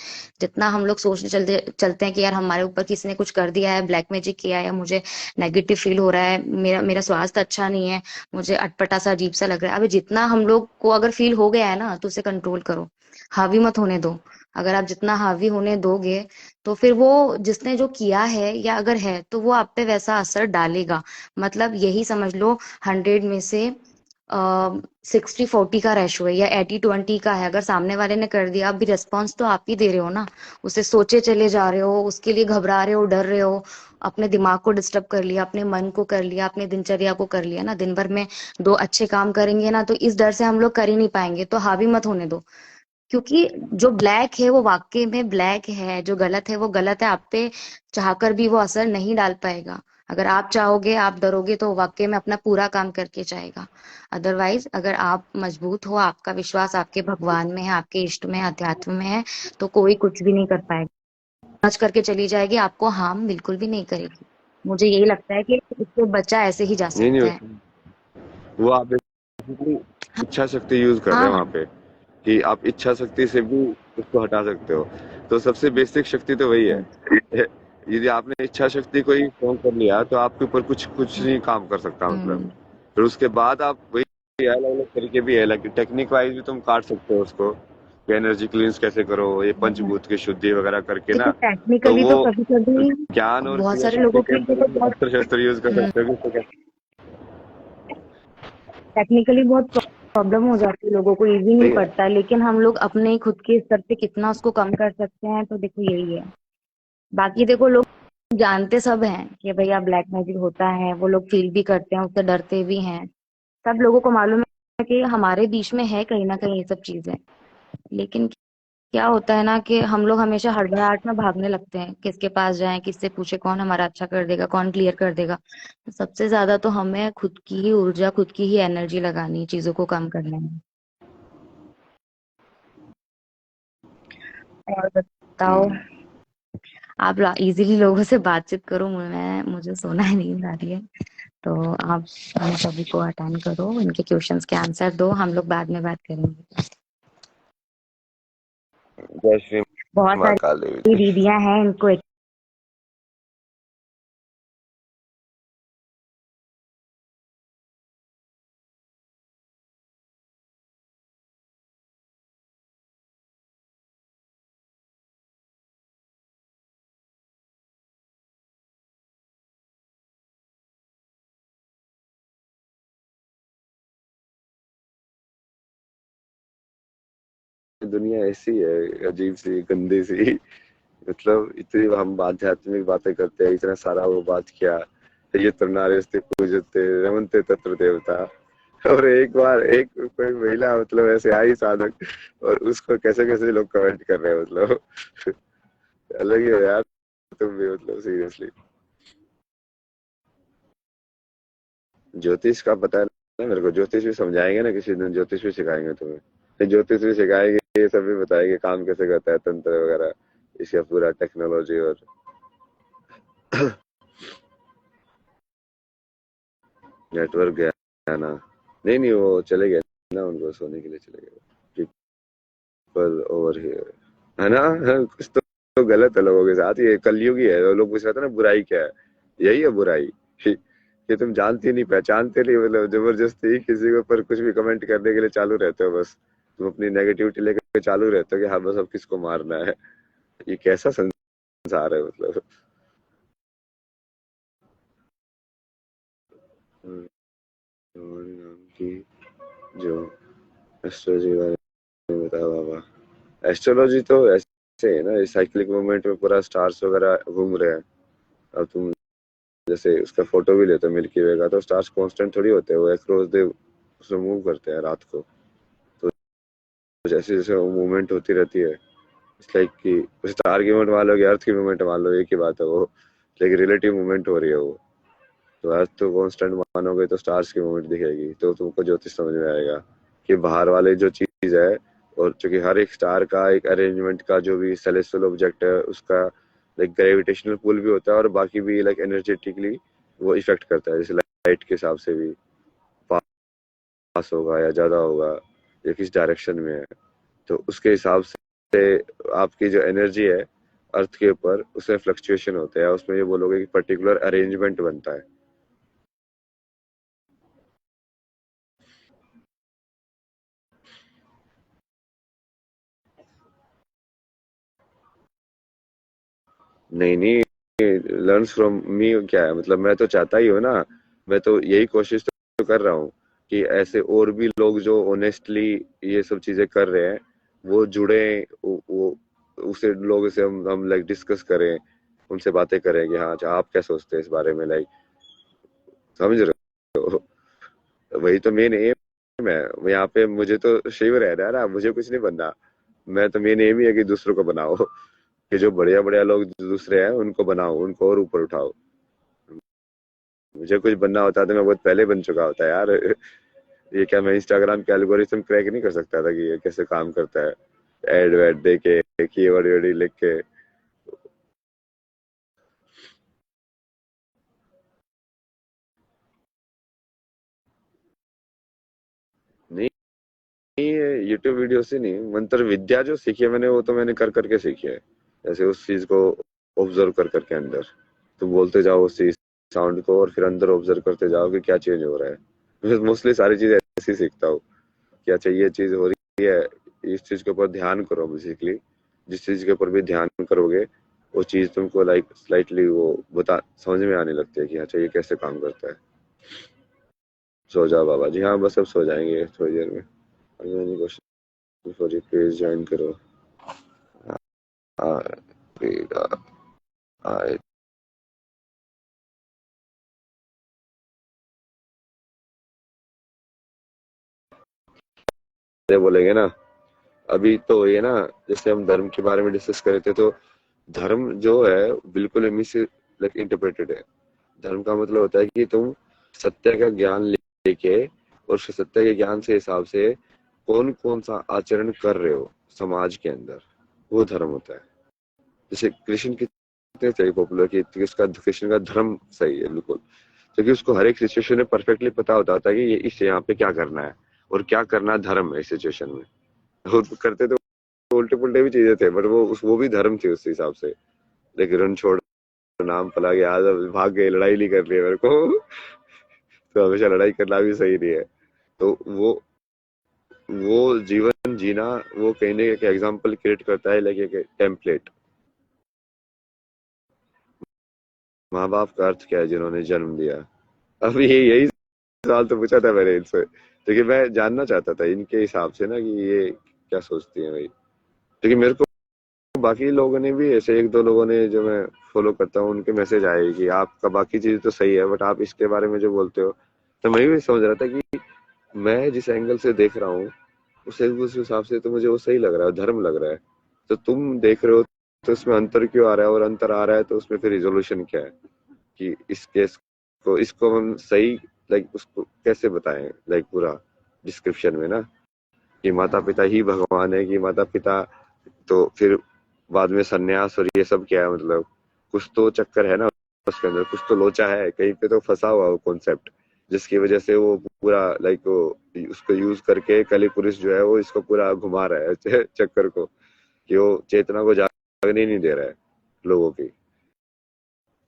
जितना हम लोग सोचने चलते चलते हैं कि यार हमारे ऊपर किसी ने कुछ कर दिया है, ब्लैक मैजिक किया है, या मुझे नेगेटिव फील हो रहा है, मेरा मेरा स्वास्थ्य अच्छा नहीं है, मुझे अटपटा सा अजीब सा लग रहा है। अभी जितना हम लोग को अगर फील हो गया है ना तो उसे कंट्रोल करो, हावी मत होने दो। अगर आप जितना हावी होने दोगे तो फिर वो जिसने जो किया है या अगर है तो वो आप पे वैसा असर डालेगा। मतलब यही समझ लो 100 में से 60-40 का रेशो है या 80-20 का है। अगर सामने वाले ने कर दिया, आप भी रिस्पॉन्स तो आप ही दे रहे हो ना, उसे सोचे चले जा रहे हो, उसके लिए घबरा रहे हो, डर रहे हो, अपने दिमाग को डिस्टर्ब कर लिया, अपने मन को कर लिया, अपने दिनचर्या को कर लिया ना। दिन भर में 2 अच्छे काम करेंगे ना तो इस डर से हम लोग कर ही नहीं पाएंगे, तो हावी मत होने दो। क्योंकि जो ब्लैक है वो वाकई में ब्लैक है, जो गलत है वो गलत है, आप पे चाहकर भी वो असर नहीं डाल पाएगा। अगर आप चाहोगे, आप डरोगे तो वाकई में अपना पूरा काम करके जाएगा। अदरवाइज अगर आप मजबूत हो, आपका विश्वास आपके भगवान में है, आपके इष्ट में है, अध्यात्म में है, तो कोई कुछ भी नहीं कर पाएगा। समझ करके चली जाएगी, आपको हार्म बिल्कुल भी नहीं करेगी। मुझे यही लगता है कि इससे बच्चा ऐसे ही जा नहीं नहीं, सकता है। वो आप basically इच्छा शक्ति यूज कर रहे हैं हाँ। वहां पे, कि आप इच्छा शक्ति से भी उसको हटा सकते हो। तो सबसे बेसिक शक्ति तो वही है। यदि आपने इच्छा शक्ति को ही स्ट्रॉन्ग कर लिया तो आपके ऊपर कुछ कुछ नहीं काम कर सकता, मतलब। हम्म। फिर उसके बाद आप वही अलग अलग तरीके भी है, लाइक टेक्निक वाइज भी तुम काट सकते हो उसको, कि एनर्जी क्लींस कैसे करो, ये पंचभूत की शुद्धि वगैरह करके देखो ना। तो टेक्निकली तो वो कभी कभी ज्ञान और बहुत क्रिया सारे शक्ति लोगों के के लिए तो अंदर बहुत अस्त्र शस्त्र यूज कर सकते हो कि उसको कैसे। टेक्निकली बहुत प्रॉब्लम हो जाती है, लोगों को इजी नहीं ठीक है। पड़ता, लेकिन हम लोग अपने खुद के स्तर पे कितना उसको कम कर सकते हैं, तो देखो यही है। बाकी देखो लोग जानते सब हैं कि भैया ब्लैक मैजिक होता है, वो लोग फील भी करते हैं, उससे डरते भी हैं। सब लोगों को मालूम है कि हमारे बीच में है कहीं ना कहीं ये सब चीजें। लेकिन क्या होता है ना कि हम लोग हमेशा हड़बड़ाहट में भागने लगते हैं, किसके पास जाएं, किससे पूछे, कौन हमारा अच्छा कर देगा, कौन क्लियर कर देगा। तो सबसे ज्यादा तो हमें खुद की ही ऊर्जा, खुद की ही एनर्जी लगानी है चीजों को कम करने में। और बताओ, हम्म। आप इजीली लोगों से बातचीत करो, मुझे सोना ही नींद आ रही है। तो आप हम सभी को अटेंड करो, इनके क्वेश्चंस के आंसर दो, हम लोग बाद में बात करेंगे। जय श्री बहुत महाकाल देवी सारी जी। दीदियां हैं, इनको दुनिया ऐसी है, अजीब सी, गंदी सी। मतलब इतनी हम आध्यात्मिक बातें करते हैं, इतना सारा वो बात किया, ये तृणारेस्ते पूजते रमन्ते तत्र देवता। और एक बार एक कोई महिला मतलब ऐसे आई साधक, और उसको कैसे कैसे लोग कमेंट कर रहे हैं, मतलब। अलग ही है यार, तुम भी, मतलब सीरियसली। ज्योतिष का पता है ना मेरे को, ज्योतिष भी समझाएंगे ना किसी दिन, ज्योतिष भी सिखाएंगे तुम्हें। ज्योतिष भी सिखाएंगे, ये सब भी बताएंगे काम कैसे करता है, तंत्र वगैरह, इसका पूरा टेक्नोलॉजी। और नेटवर्क गया ना? नहीं नहीं, वो चले गए ना, उनको सोने के लिए चले गए। पीपल ओवर हियर, है ना? हाँ, कुछ तो गलत है लोगों के साथ, ये कलयुग ही है। वो लोग पूछ रहे थे ना बुराई क्या है, यही है बुराई। कि तुम जानती नहीं, पहचानते नहीं, मतलब जबरदस्ती किसी के ऊपर कुछ भी कमेंट करने के लिए चालू रहते हो, बस तुम अपनी नेगेटिविटी लेकर चालू रहते हो कि हाँ बस अब किसको मारना है। ये कैसा संसार है, मतलब। हमारे नाम की जो एस्ट्रोलॉजी बारे में बताओ बाबा। एस्ट्रोलॉजी तो ऐसे है ना, साइक्लिक मूवमेंट में पूरा स्टार्स वगैरह घूम रहे हैं। अब तुम जैसे उसका फोटो भी लेते हो मिल्की वे का, तो स्टार्स कांस्टेंट थोड़ी होते हैं, वो अक्रॉस द उसमें मूव करते हैं रात को। तो जैसे जैसे वो मूवमेंट होती रहती है, इट्स लाइक कि स्टार की मूवमेंट मान लो कि अर्थ की मूवमेंट मान लो, एक ही बात है वो, लेकिन रिलेटिव मूवमेंट हो रही है वो। तो अर्थ तो कांस्टेंट मानोगे तो स्टार्स की मूवमेंट दिखेगी, तो तुमको ज्योतिष समझ में आएगा कि बाहर वाले जो चीज है, और चूंकि हर एक स्टार का एक अरेंजमेंट का जो भी सेलेस्टियल ऑब्जेक्ट है उसका लाइक ग्रेविटेशनल पुल भी होता है, और बाकी भी लाइक एनर्जेटिकली वो इफेक्ट करता है। जैसे लाइट के हिसाब से भी पास होगा या ज्यादा होगा, या किस डायरेक्शन में है, तो उसके हिसाब से आपकी जो एनर्जी है अर्थ के ऊपर, उसमें फ्लक्चुएशन होते हैं, उसमें ये बोलोगे कि पर्टिकुलर अरेंजमेंट बनता है। नहीं नहीं, लर्न्स फ्रॉम मी क्या है, मतलब मैं तो चाहता ही हूँ ना, मैं तो यही कोशिश तो कर रहा हूँ कि ऐसे और भी लोग जो ऑनेस्टली ये सब चीजें कर रहे हैं वो जुड़े, वो उसे लोगों से हम लाइक डिस्कस करें, उनसे बातें करें कि हाँ अच्छा आप क्या सोचते हैं इस बारे में, लाइक समझ रहे हो? वही तो मेन एम है। यहाँ पे मुझे तो शिव रहना है ना, मुझे कुछ नहीं बनना। मैं तो मेन एम ही है कि दूसरों को बनाओ, कि जो बढ़िया बढ़िया लोग दूसरे हैं उनको बनाओ, उनको और ऊपर उठाओ। मुझे कुछ बनना होता तो मैं बहुत पहले बन चुका होता यार। ये क्या मैं इंस्टाग्राम के एल्गोरिथम क्रैक नहीं कर सकता था कि ये कैसे काम करता है, एड वेड दे के, कीवर्ड वर्ड लिख के। नहीं, ये यूट्यूब वीडियो से नहीं, मंत्र विद्या जो सीखी है मैंने वो तो मैंने कर करके सीखी है। जैसे उस चीज को ऑब्जर्व कर करके अंदर तुम बोलते जाओ उस चीज साउंड को, और फिर अंदर ऑब्जर्व करते जाओ कि क्या चेंज हो रहा है। मैं मोस्टली सारी चीज ऐसे ही सीखता हूँ। क्या चाहिए, ये चीज हो रही है, इस चीज के ऊपर ध्यान करो बेसिकली। जिस चीज के ऊपर भी ध्यान करोगे वो चीज तुमको लाइक स्लाइटली वो बता समझ में आने लगती है कि अच्छा ये कैसे काम करता है। सो जाओ बाबा जी, हाँ बस अब सो जाएंगे थोड़ी देर में। मैंने question for you, please join करो। हाँ, ठीक है, हाँ, ये बोलेंगे ना। अभी तो ये ना, जैसे हम धर्म के बारे में डिस्कस कर रहे थे, तो धर्म जो है बिल्कुल मिस लाइक इंटरप्रेटेड है। धर्म का मतलब होता है कि तुम सत्य का ज्ञान लेके और उस सत्य के ज्ञान से हिसाब से कौन कौन सा आचरण कर रहे हो समाज के अंदर, वो धर्म होता है। जैसे कृष्ण कितने सही पॉपुलर कि उसका कृष्ण का धर्म सही है बिल्कुल, क्योंकि उसको हर एक सिचुएशन में परफेक्टली पता होता था कि ये इस यहाँ पे क्या करना है और क्या करना धर्म है इस सिचुएशन में। और करते तो उल्टे पुल्टे भी चीजें थे, बट वो भी धर्म थी उस हिसाब से। लेकिन रन छोड़ नाम पला गया, आज अब भाग गए, लड़ाई नहीं कर रही है मेरे को। तो हमेशा लड़ाई करना भी सही नहीं है। तो वो जीवन जीना, वो कहीं ना एक एग्जाम्पल क्रिएट करता है, लाइक एक टेम्पलेट। माँ बाप का अर्थ क्या है, जिन्होंने जन्म दिया। अब ये यही सवाल तो पूछा था मैंने इनसे, क्योंकि मैं जानना चाहता था इनके हिसाब से ना कि ये क्या सोचती है भाई। क्योंकि मेरे को बाकी लोगों ने भी, ऐसे एक दो लोगों ने जो मैं फॉलो करता हूँ, उनके मैसेज आए कि आपका बाकी चीज तो सही है बट आप इसके बारे में जो बोलते हो। तो मैं भी समझ रहा था कि मैं जिस एंगल से देख रहा हूँ उस हिसाब से तो मुझे वो सही लग रहा है, धर्म लग रहा है। तो तुम देख रहे हो तो इसमें अंतर क्यों आ रहा है, और अंतर आ रहा है तो उसमें फिर रिजोल्यूशन क्या है कि इस केस को, इसको हम सही लाइक उसको कैसे बताएं, लाइक पूरा डिस्क्रिप्शन में ना, कि माता पिता ही भगवान है, कि माता पिता तो फिर बाद में सन्यास और ये सब क्या है, मतलब कुछ तो चक्कर है ना उसके अंदर, कुछ तो लोचा है कहीं पे, तो फंसा हुआ वो कॉन्सेप्ट, जिसकी वजह से वो पूरा लाइक वो उसको यूज करके कली पुरुष जो है वो इसको पूरा घुमा रहा है चक्कर को, कि वो चेतना को जागने नहीं दे रहा है लोगों की।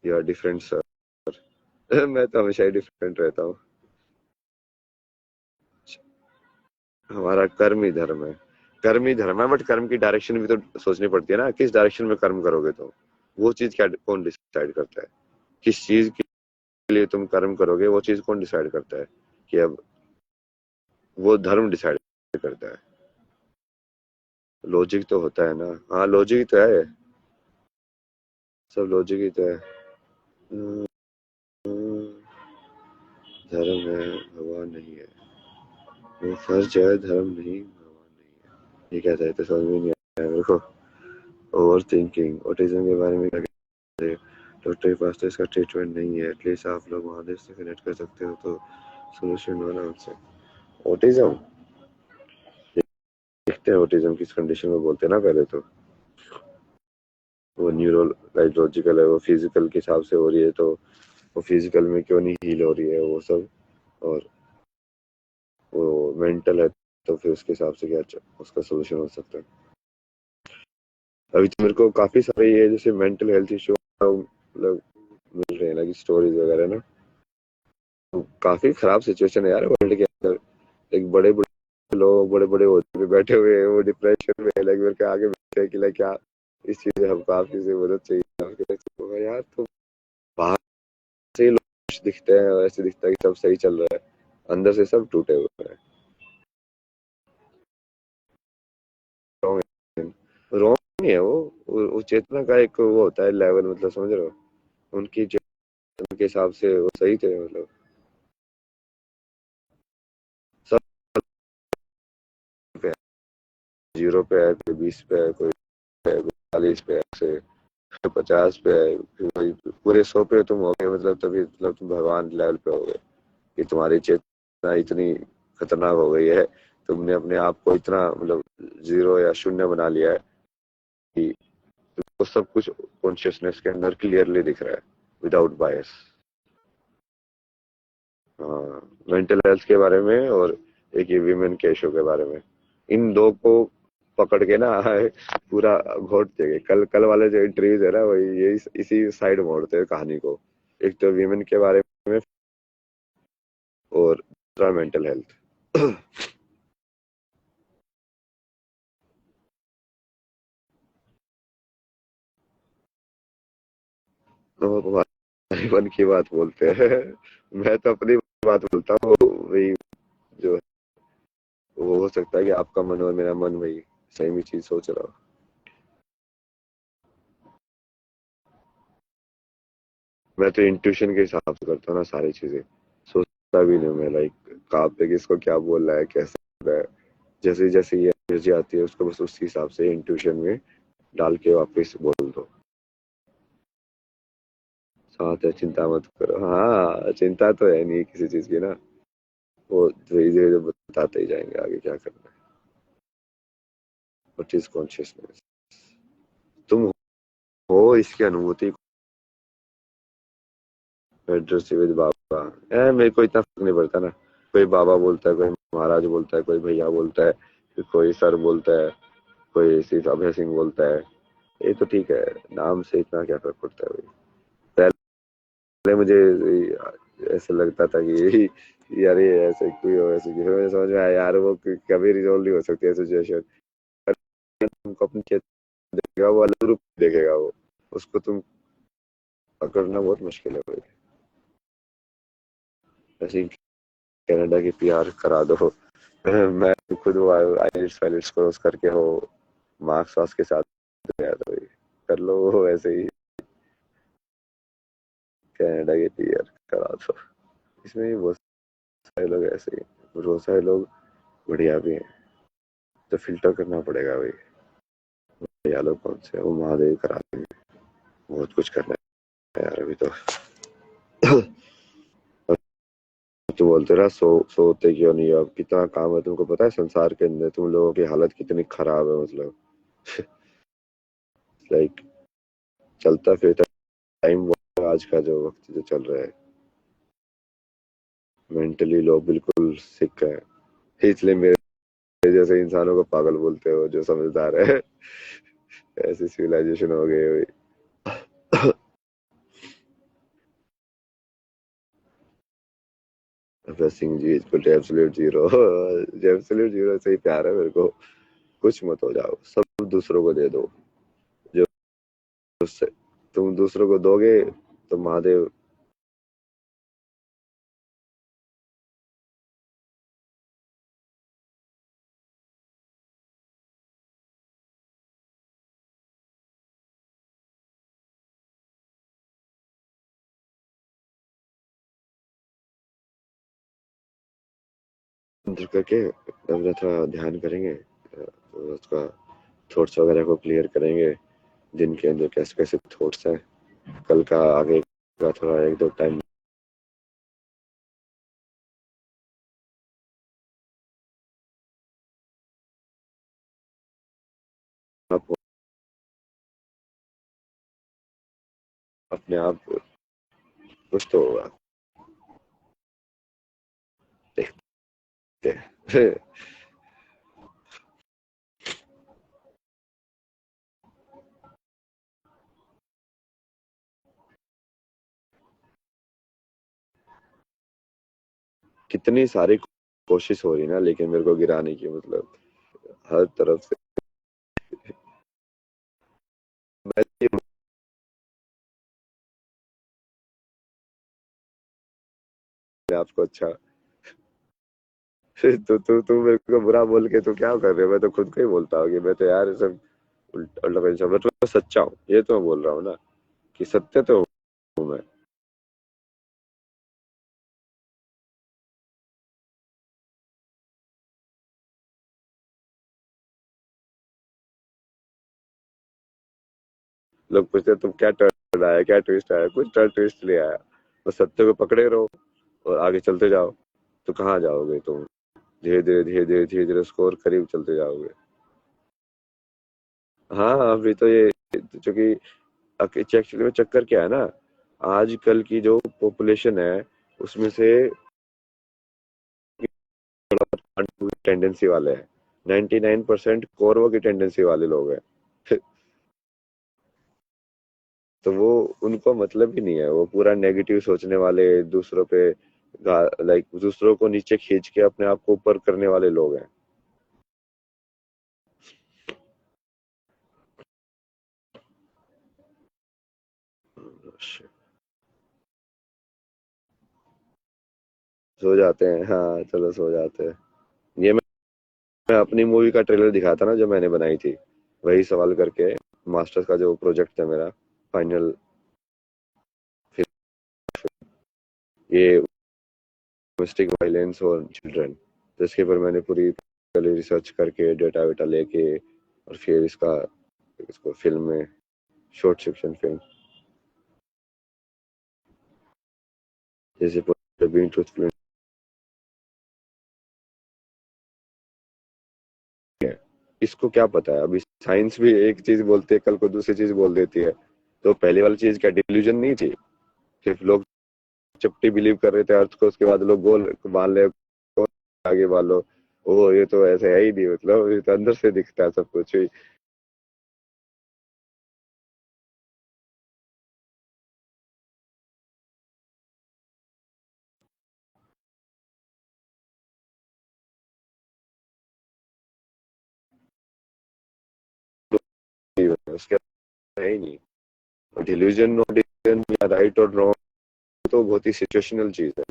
You are different sir. मैं तो हमेशा ही डिफरेंट रहता हूँ। हमारा कर्म ही धर्म है, कर्म ही धर्म है, बट कर्म की डायरेक्शन भी तो सोचनी पड़ती है ना, किस डायरेक्शन में कर्म करोगे। तो वो चीज क्या कौन डिसाइड करता है, किस चीज के लिए तुम कर्म करोगे, वो चीज कौन डिसाइड करता है, कि अब वो धर्म डिसाइड करता है। लॉजिक तो होता है ना, हाँ लॉजिक तो है, सब लॉजिक ही तो है। हम्म, धर्म है, भगवान नहीं है। वो फर्ज है, धर्म नहीं, भगवान नहीं है। ये कहता है तो समझ में नहीं आया मेरे को। ओवर थिंकिंग, ऑटिज्म के बारे में क्या कहते हैं? डॉक्टर के पास तो इसका ट्रीटमेंट नहीं है, एटलीस्ट आप लोग महादेव से कनेक्ट कर सकते हो तो सोल्यूशन होना उनसे। ऑटिज्म देखते हैं, ऑटिज्म किस कंडीशन में बोलते हैं ना पहले तो। वो न्यूरो लॉजिकल है, वो फिजिकल के हिसाब से हो रही है, तो वो फिजिकल में क्यों नहीं हील हो रही है वो सब, और वो मेंटल है तो फिर उसके हिसाब से क्या उसका सोल्यूशन हो सकता है। अभी तो मेरे को काफी सारे ये जैसे मेंटल हेल्थ इशू मतलब मिल रहे हैं, लगी स्टोरीज वगैरह ना। तो काफी खराब सिचुएशन है यार वर्ल्ड के अंदर। एक बड़े बड़े लोग, बड़े बड़े होते पे बैठे हुए हैं, वो डिप्रेशन में लाइक मेरे के आगे बैठे हैं कि लाइक क्या इस चीज में हमको आपकी से मदद चाहिए आपके तो यार। तो बाहर से ही लोग दिखते हैं और ऐसे दिखता है कि सब सही चल रहा है, अंदर से सब टूटे हुए हैं। रॉन्ग नहीं है वो चेतना का एक वो होता है लेवल, मतलब समझ रहे हो, उनकी चेतना के हिसाब से वो सही थे, मतलब सब पे है। 0 पे है, कोई 20 पे है, कोई 40 पे है, ऐसे 50 पे है, फिर वही पूरे 100 पे तुम हो गए, मतलब तभी मतलब तुम भगवान लेवल पे हो गए कि तुम्हारी चेतना इतनी खतरनाक हो गई है, तुमने अपने आप को इतना मतलब जीरो या शून्य बना लिया है कि तुमको सब कुछ कॉन्शियसनेस के अंदर क्लियरली दिख रहा है विदाउट बायस। हाँ, मेंटल हेल्थ के बारे में और एक ये विमेन के इशू के बारे में, इन दो को पकड़ के ना पूरा घोट देंगे। कल कल वाले जो इंटरव्यूज है ना, वही यही इसी साइड मोड़ते हैं कहानी को। एक तो विमेन के बारे में और दूसरा मेंटल हेल्थ। तो तुम्हारी मन की बात बोलते हैं। मैं तो अपनी बात बोलता हूँ, वही जो है, वो हो सकता है कि आपका मन और मेरा मन वही सेम ही चीज सोच रहा हो। मैं तो इंट्यूशन के हिसाब से करता हूँ ना सारी चीजें, सोचता भी नहीं मैं, लाइक कहाँ पे किसको क्या बोल रहा है, कैसे बोल रहा है। जैसे जैसे ये एनर्जी आती है उसको बस उसी हिसाब से इंट्यूशन में डाल के वापस बोल दो। साथ है, चिंता मत करो। हाँ, चिंता तो है नहीं किसी चीज की ना, वो धीरे धीरे बताते ही जाएंगे आगे क्या करना है। व्हाट इज कॉन्शियसनेस, तुम हो इसकी अनुभूति। विद बाबा, मेरे को इतना फर्क नहीं पड़ता ना, कोई बाबा बोलता है, कोई महाराज बोलता है, कोई भैया बोलता है, फिर कोई सर बोलता है, कोई सिर्फ अभय सिंह बोलता है, ये तो ठीक है, नाम से इतना क्या फर्क पड़ता है भाई। पहले मुझे ऐसा लगता था कि यार ये ऐसे क्यों हो, ऐसे क्यों हो, मुझे समझ में आया यार वो कभी रिजोल्व नहीं हो सकती है सिचुएशन। तुमको अपनी चेत देखेगा, वो अलग रूप देखेगा, वो उसको तुम पकड़ना बहुत मुश्किल है भाई। ऐसे ही कनाडा की पीआर करा दो। मैं खुद वो आइलेट्स वाइलेट्स क्रॉस करके हो मार्क्स वार्क्स के साथ गया था भाई, कर लो वो ऐसे ही कनाडा की पीआर करा दो। इसमें भी बहुत सारे लोग ऐसे ही, बहुत सारे लोग बढ़िया भी हैं, तो फिल्टर करना पड़ेगा भाई। बढ़िया लोग कौन से हैं? वो महादेव करा देंगे, बहुत कुछ करना है यार अभी तो। तुम बोलते रहा सोते क्यों नहीं हो, अब कितना काम है तुमको पता है संसार के अंदर, तुम लोगों की हालत कितनी खराब है, मतलब लाइक चलता फिरता टाइम, आज का जो वक्त जो चल रहा है, मेंटली लोग बिल्कुल सिक है, इसलिए मेरे जैसे इंसानों को पागल बोलते हो जो समझदार है। ऐसी सिविलाइजेशन हो गई है भाई। Abhay Singh ji equal to absolute zero. Absolute zero से ही प्यार है मेरे को, कुछ मत हो जाओ, सब दूसरों को दे दो, जो उससे तुम दूसरों को दोगे तो महादेव। अंदर करके अपना थोड़ा ध्यान करेंगे, तो उसका थॉट्स वगैरह को क्लियर करेंगे, दिन के अंदर कैसे कैसे थॉट्स हैं, कल का आगे का थोड़ा एक दो टाइम आप अपने आप कुछ तो होगा, देखते हैं। कितनी सारी कोशिश हो रही ना लेकिन मेरे को गिराने की, मतलब हर तरफ से। मैं आपको अच्छा, तू मेरे को बुरा बोल के तू क्या कर रहे हो, मैं तो खुद को ही बोलता हूँ कि मैं तो यार सब उल्टा उल्टा पंचा, मैं तो सच्चा हूँ, ये तो मैं बोल रहा हूँ ना कि सत्य तो हूँ मैं। लोग पूछते हैं तुम क्या टर्न आया, क्या ट्विस्ट आया, कुछ टर्न ट्विस्ट नहीं आया, बस सत्य को पकड़े रहो और आगे चलते जाओ। तो कहाँ जाओगे तुम, धीरे धीरे धीरे धीरे धीरे धीरे स्कोर करीब चलते जाओगे। हाँ अभी तो ये क्योंकि एक्चुअली में चक्कर क्या है ना, आजकल की जो पॉपुलेशन है उसमें से टेंडेंसी वाले हैं, 99% कौरवों की टेंडेंसी वाले लोग हैं। तो वो उनको मतलब ही नहीं है, वो पूरा नेगेटिव सोचने वाले, दूसरों पे लाइक दूसरों को नीचे खींच के अपने आप को ऊपर करने वाले लोग हैं। सो जाते हैं, हाँ चलो सो जाते हैं। ये मैं अपनी मूवी का ट्रेलर दिखाता ना जो मैंने बनाई थी, वही सवाल करके, मास्टर्स का जो प्रोजेक्ट था मेरा फाइनल, ये डोमेस्टिक वायलेंस और चिल्ड्रन, तो इसके ऊपर मैंने पूरी पहले रिसर्च करके डेटा वेटा लेके और फिर इसको फिल्म में, शॉर्ट फिक्शन फिल्म जैसे बीइंग ट्रूथफुल है। इसको क्या पता है, अभी साइंस भी एक चीज बोलती है कल को दूसरी चीज बोल देती है। तो पहले वाली चीज क्या डिल्यूजन नहीं थी, सिर्फ लोग चपटी बिलीव कर रहे थे अर्थ को, उसके बाद लोग गोल मान ले आगे वालो, ओ ये तो ऐसे है ही नहीं, मतलब ये तो अंदर से दिखता है सब कुछ ही। उसके है ही नहीं डिल्यूजन, नो डिल्यूजन या राइट और रॉन्ग, तो बहुत ही सिचुएशनल चीज है।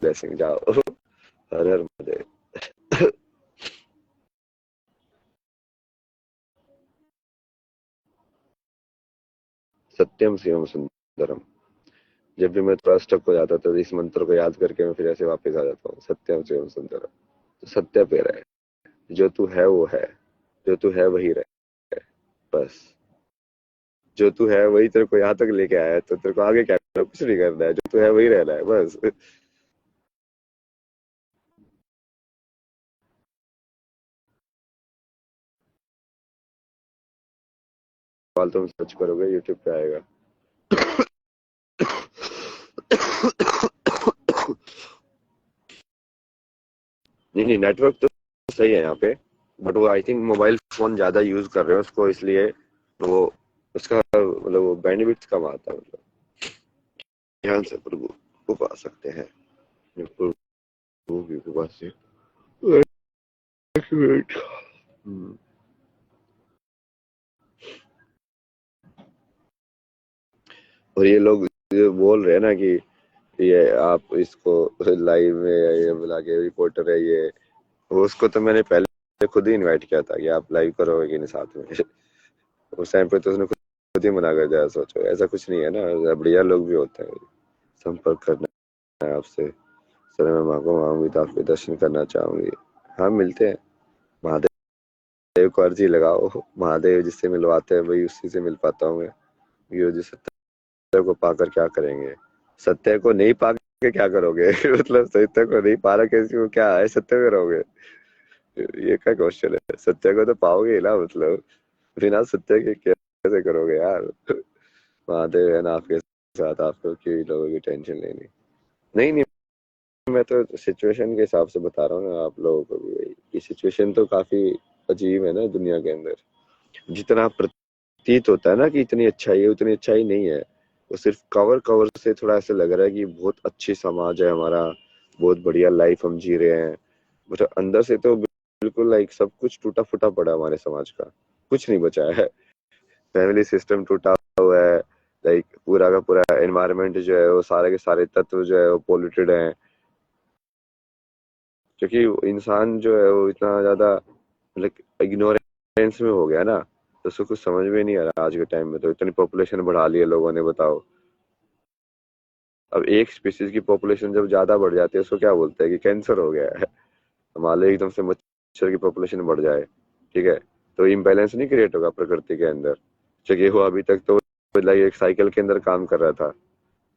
ब्लेसिंग जाओ। हर हर महादेव। सत्यम शिवम सुंदरम। जब भी मैं थोड़ा स्टक हो जाता तो इस मंत्र को याद करके मैं फिर ऐसे वापस आ जाता हूँ, सत्यम शिवम सुंदरम। तो सत्य पे रहे, जो तू है वो है, जो तू है वही रहे, बस। जो तू है वही तेरे को यहाँ तक लेके आया है, तो तेरे को आगे क्या करना, कुछ नहीं करना है, जो तू है वही रहना है बस। सवाल तुम सर्च करोगे यूट्यूब पे आएगा। नहीं नहीं नेटवर्क तो सही है यहाँ पे, बट वो आई थिंक मोबाइल फोन ज्यादा यूज कर रहे हो उसको, इसलिए वो उसका मतलब वो बैंडविड्थ कम आता है, मतलब ध्यान से प्रभु को पा सकते हैं, प्रभु की कृपा से। एक मिनट। और ये लोग ये बोल रहे हैं ना कि ये आप इसको लाइव में ये बुला के रिपोर्टर है ये वो, उसको तो मैंने पहले खुद ही इनवाइट किया था कि आप लाइव करोगे कि नहीं साथ में। उस टाइम पे तो उसने खुद ही मना कर दिया। सोचो ऐसा कुछ नहीं है ना, बढ़िया लोग भी होते हैं। संपर्क करना है आपसे, सर मैं माँ को मांगूंगी तो आपके दर्शन करना चाहूंगी। हाँ मिलते हैं, महादेव को अर्जी लगाओ, महादेव जिससे मिलवाते हैं वही उसी से मिल पाता हूँ मैं। ये जो सत्य को पाकर क्या करेंगे, सत्य को नहीं पा के क्या करोगे। मतलब सत्य को नहीं पा रहा किसी को क्या है, सत्य में रहोगे, ये क्या क्वेश्चन है। सत्य को तो पाओगे ही ना, मतलब बिना सत्य के कैसे करोगे यार। महादेव है ना आपके साथ, आपको क्यों लोगों की टेंशन लेनी। नहीं नहीं मैं तो सिचुएशन के हिसाब से बता रहा हूँ ना आप लोगों को भी, भाई ये सिचुएशन तो काफी अजीब है ना दुनिया के अंदर। जितना प्रतीत होता है ना कि इतनी अच्छाई है, उतनी अच्छाई नहीं है। वो सिर्फ कवर कवर से थोड़ा ऐसे लग रहा है कि बहुत अच्छी समाज है हमारा, बहुत बढ़िया लाइफ हम जी रहे हैं, बट अंदर से तो बिल्कुल लाइक सब कुछ टूटा फूटा पड़ा है हमारे समाज का, कुछ नहीं बचा है। फैमिली सिस्टम टूटा हुआ है, लाइक पूरा का पूरा एनवायरनमेंट जो है वो सारे के सारे तत्व जो है वो पोल्यूटेड है, क्योंकि इंसान जो है वो इतना ज्यादा लाइक इग्नोरेंस में हो गया ना, तो उसको कुछ समझ में नहीं आ रहा। आज के टाइम में तो इतनी पॉपुलेशन बढ़ा ली है लोगों ने, बताओ। अब एक स्पीसीज की पॉपुलेशन जब ज्यादा बढ़ जाती है उसको क्या बोलते हैं कि कैंसर हो गया है। मान लो एकदम से मच्छर की पॉपुलेशन बढ़ जाए, ठीक है, तो इम्बैलेंस नहीं क्रिएट होगा प्रकृति के अंदर। जगह हो अभी तक तो लाइक एक साइकिल के अंदर काम कर रहा था,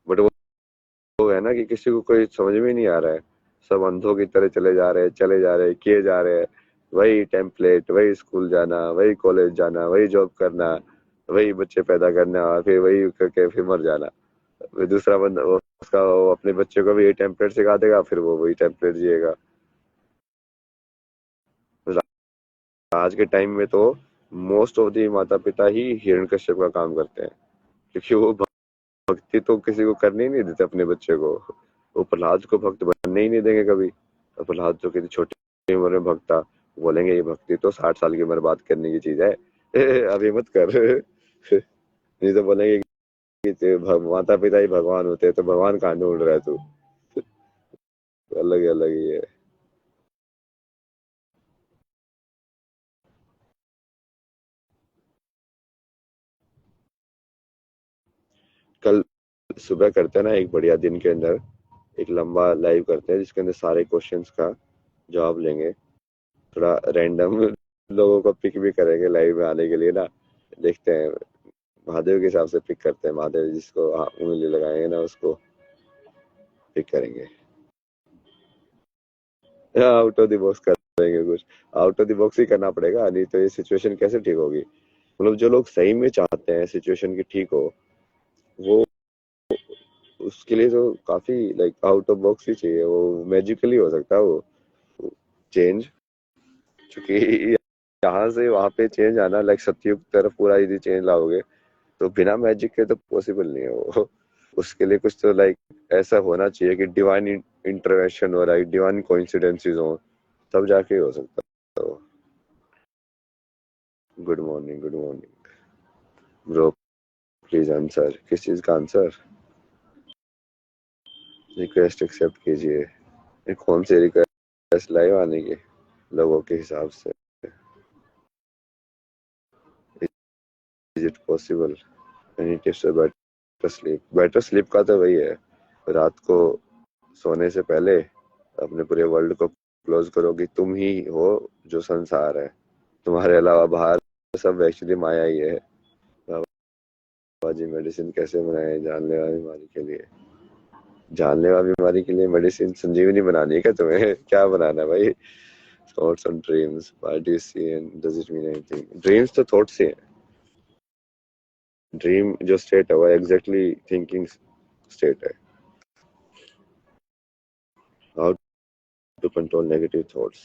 बट वो है ना कि किसी को कोई समझ में नहीं आ रहा है, सब अंधों की तरह चले जा रहे किए जा रहे हैं, वही टेम्पलेट, वही स्कूल जाना, वही कॉलेज जाना, वही जॉब करना, वही बच्चे पैदा करना, और फिर वही करके फिर मर जाना। फिर दूसरा बंदा वो अपने बच्चे को भी यही टेम्पलेट सिखा देगा, फिर वो वही टेम्पलेट जिएगा। आज के टाइम में तो मोस्ट ऑफ दी माता पिता ही हिरण्यकश्यप का काम करते हैं, क्योंकि वो भक्ति तो किसी को करने ही नहीं देते अपने बच्चे को। वो प्रहलाद को भक्त बनने ही नहीं देंगे कभी। तो प्रहलाद तो कितनी छोटी उम्र में भक्त था, बोलेंगे ये भक्ति तो 60 साल की उम्र बात करने की चीज है, अभी मत कर। नहीं तो बोलेंगे कि माता पिता ही भगवान होते हैं, तो भगवान कहाँ ढूंढ रहा है तू। अलग अलग ही है। कल सुबह करते हैं ना एक बढ़िया दिन के अंदर, एक लंबा लाइव करते हैं जिसके अंदर सारे क्वेश्चंस का जवाब लेंगे। थोड़ा रैंडम लोगों को पिक भी करेंगे लाइव में आने के लिए ना, देखते हैं महादेव के हिसाब से पिक करते हैं। महादेव जिसको उंगली लगाएंगे ना उसको पिक करेंगे। आउट ऑफ द बॉक्स करेंगे, कुछ आउट ऑफ द बॉक्स ही करना पड़ेगा, नहीं तो ये सिचुएशन कैसे ठीक होगी। मतलब जो लोग सही में चाहते हैं सिचुएशन की ठीक हो, वो उसके लिए तो काफी लाइक आउट ऑफ बॉक्स ही चाहिए। वो मैजिकली हो सकता है वो चेंज, क्योंकि यहाँ से वहां पे चेंज आना लाइक सतयुग तरफ पूरा यदि चेंज लाओगे तो बिना मैजिक के तो पॉसिबल नहीं है वो। उसके लिए कुछ तो लाइक ऐसा होना चाहिए कि डिवाइन इंटरवेंशन हो रहा है, डिवाइन कोइंसिडेंसेस हो, तब जाके हो सकता है वो। Good morning, good morning bro, please answer. किस चीज का आंसर? रिक्वेस्ट एक्सेप्ट कीजिए। ये कौन सी रिक्वेस्ट लाइव आने की लोगों के हिसाब से? Is it possible? Any tips for better sleep? Better sleep का तो वही है, रात को सोने से पहले अपने पूरे वर्ल्ड को क्लोज करो कि तुम ही हो जो संसार है, तुम्हारे अलावा बाहर सब एक्चुअली माया ही है। बाबा जी मेडिसिन कैसे बनाए जानलेवा बीमारी के लिए? जानलेवा बीमारी के लिए मेडिसिन संजीवनी बनानी है क्या तुम्हें? क्या बनाना है भाई? Thoughts and dreams, what do you see and does it mean anything? Dreams तो थॉट्स ही है। ड्रीम जो स्टेट है वो एग्जैक्टली थिंकिंग स्टेट है। How to control negative thoughts?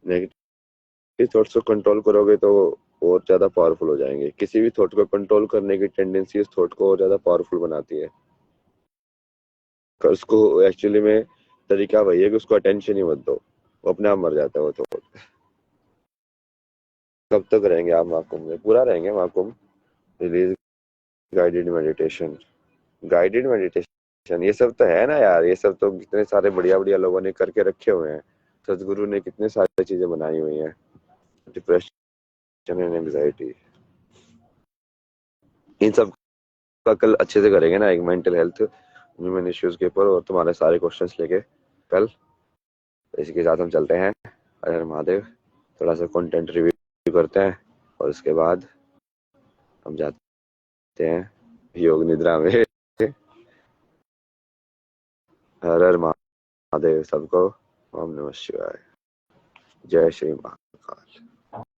Negative thoughts को कंट्रोल करोगे तो और ज्यादा पावरफुल हो जाएंगे। किसी भी थॉट को कंट्रोल करने की टेंडेंसी उस थॉट को और ज्यादा पावरफुल बनाती है। उसको एक्चुअली में तरीका वही है कि उसको अटेंशन ही मत दो, वो अपने आप मर जाता है वो थॉट। कब तक रहेंगे आप महाकुंभ में? पूरा रहेंगे Mahakumbh. Release guided meditation, guided meditation ये सब तो है ना यार, ये सब तो कितने सारे बढ़िया बढ़िया लोगों ने करके रखे हुए हैं। सदगुरु ने कितने सारी चीजें बनाई हुई हैं। डिप्रेशन एंड एंग्जाइटी, इन सब का कल अच्छे से करेंगे ना, एक मेंटल हेल्थ ह्यूमन इश्यूज के ऊपर, और तुम्हारे सारे क्वेश्चंस लेके कल। इसी के साथ हम चलते हैं। हर हर महादेव। थोड़ा सा कंटेंट रिव्यू करते हैं और उसके बाद हम जाते हैं योग निद्रा में। हर हर महादेव सबको। ओम नमः शिवाय। जय श्री महाकाल।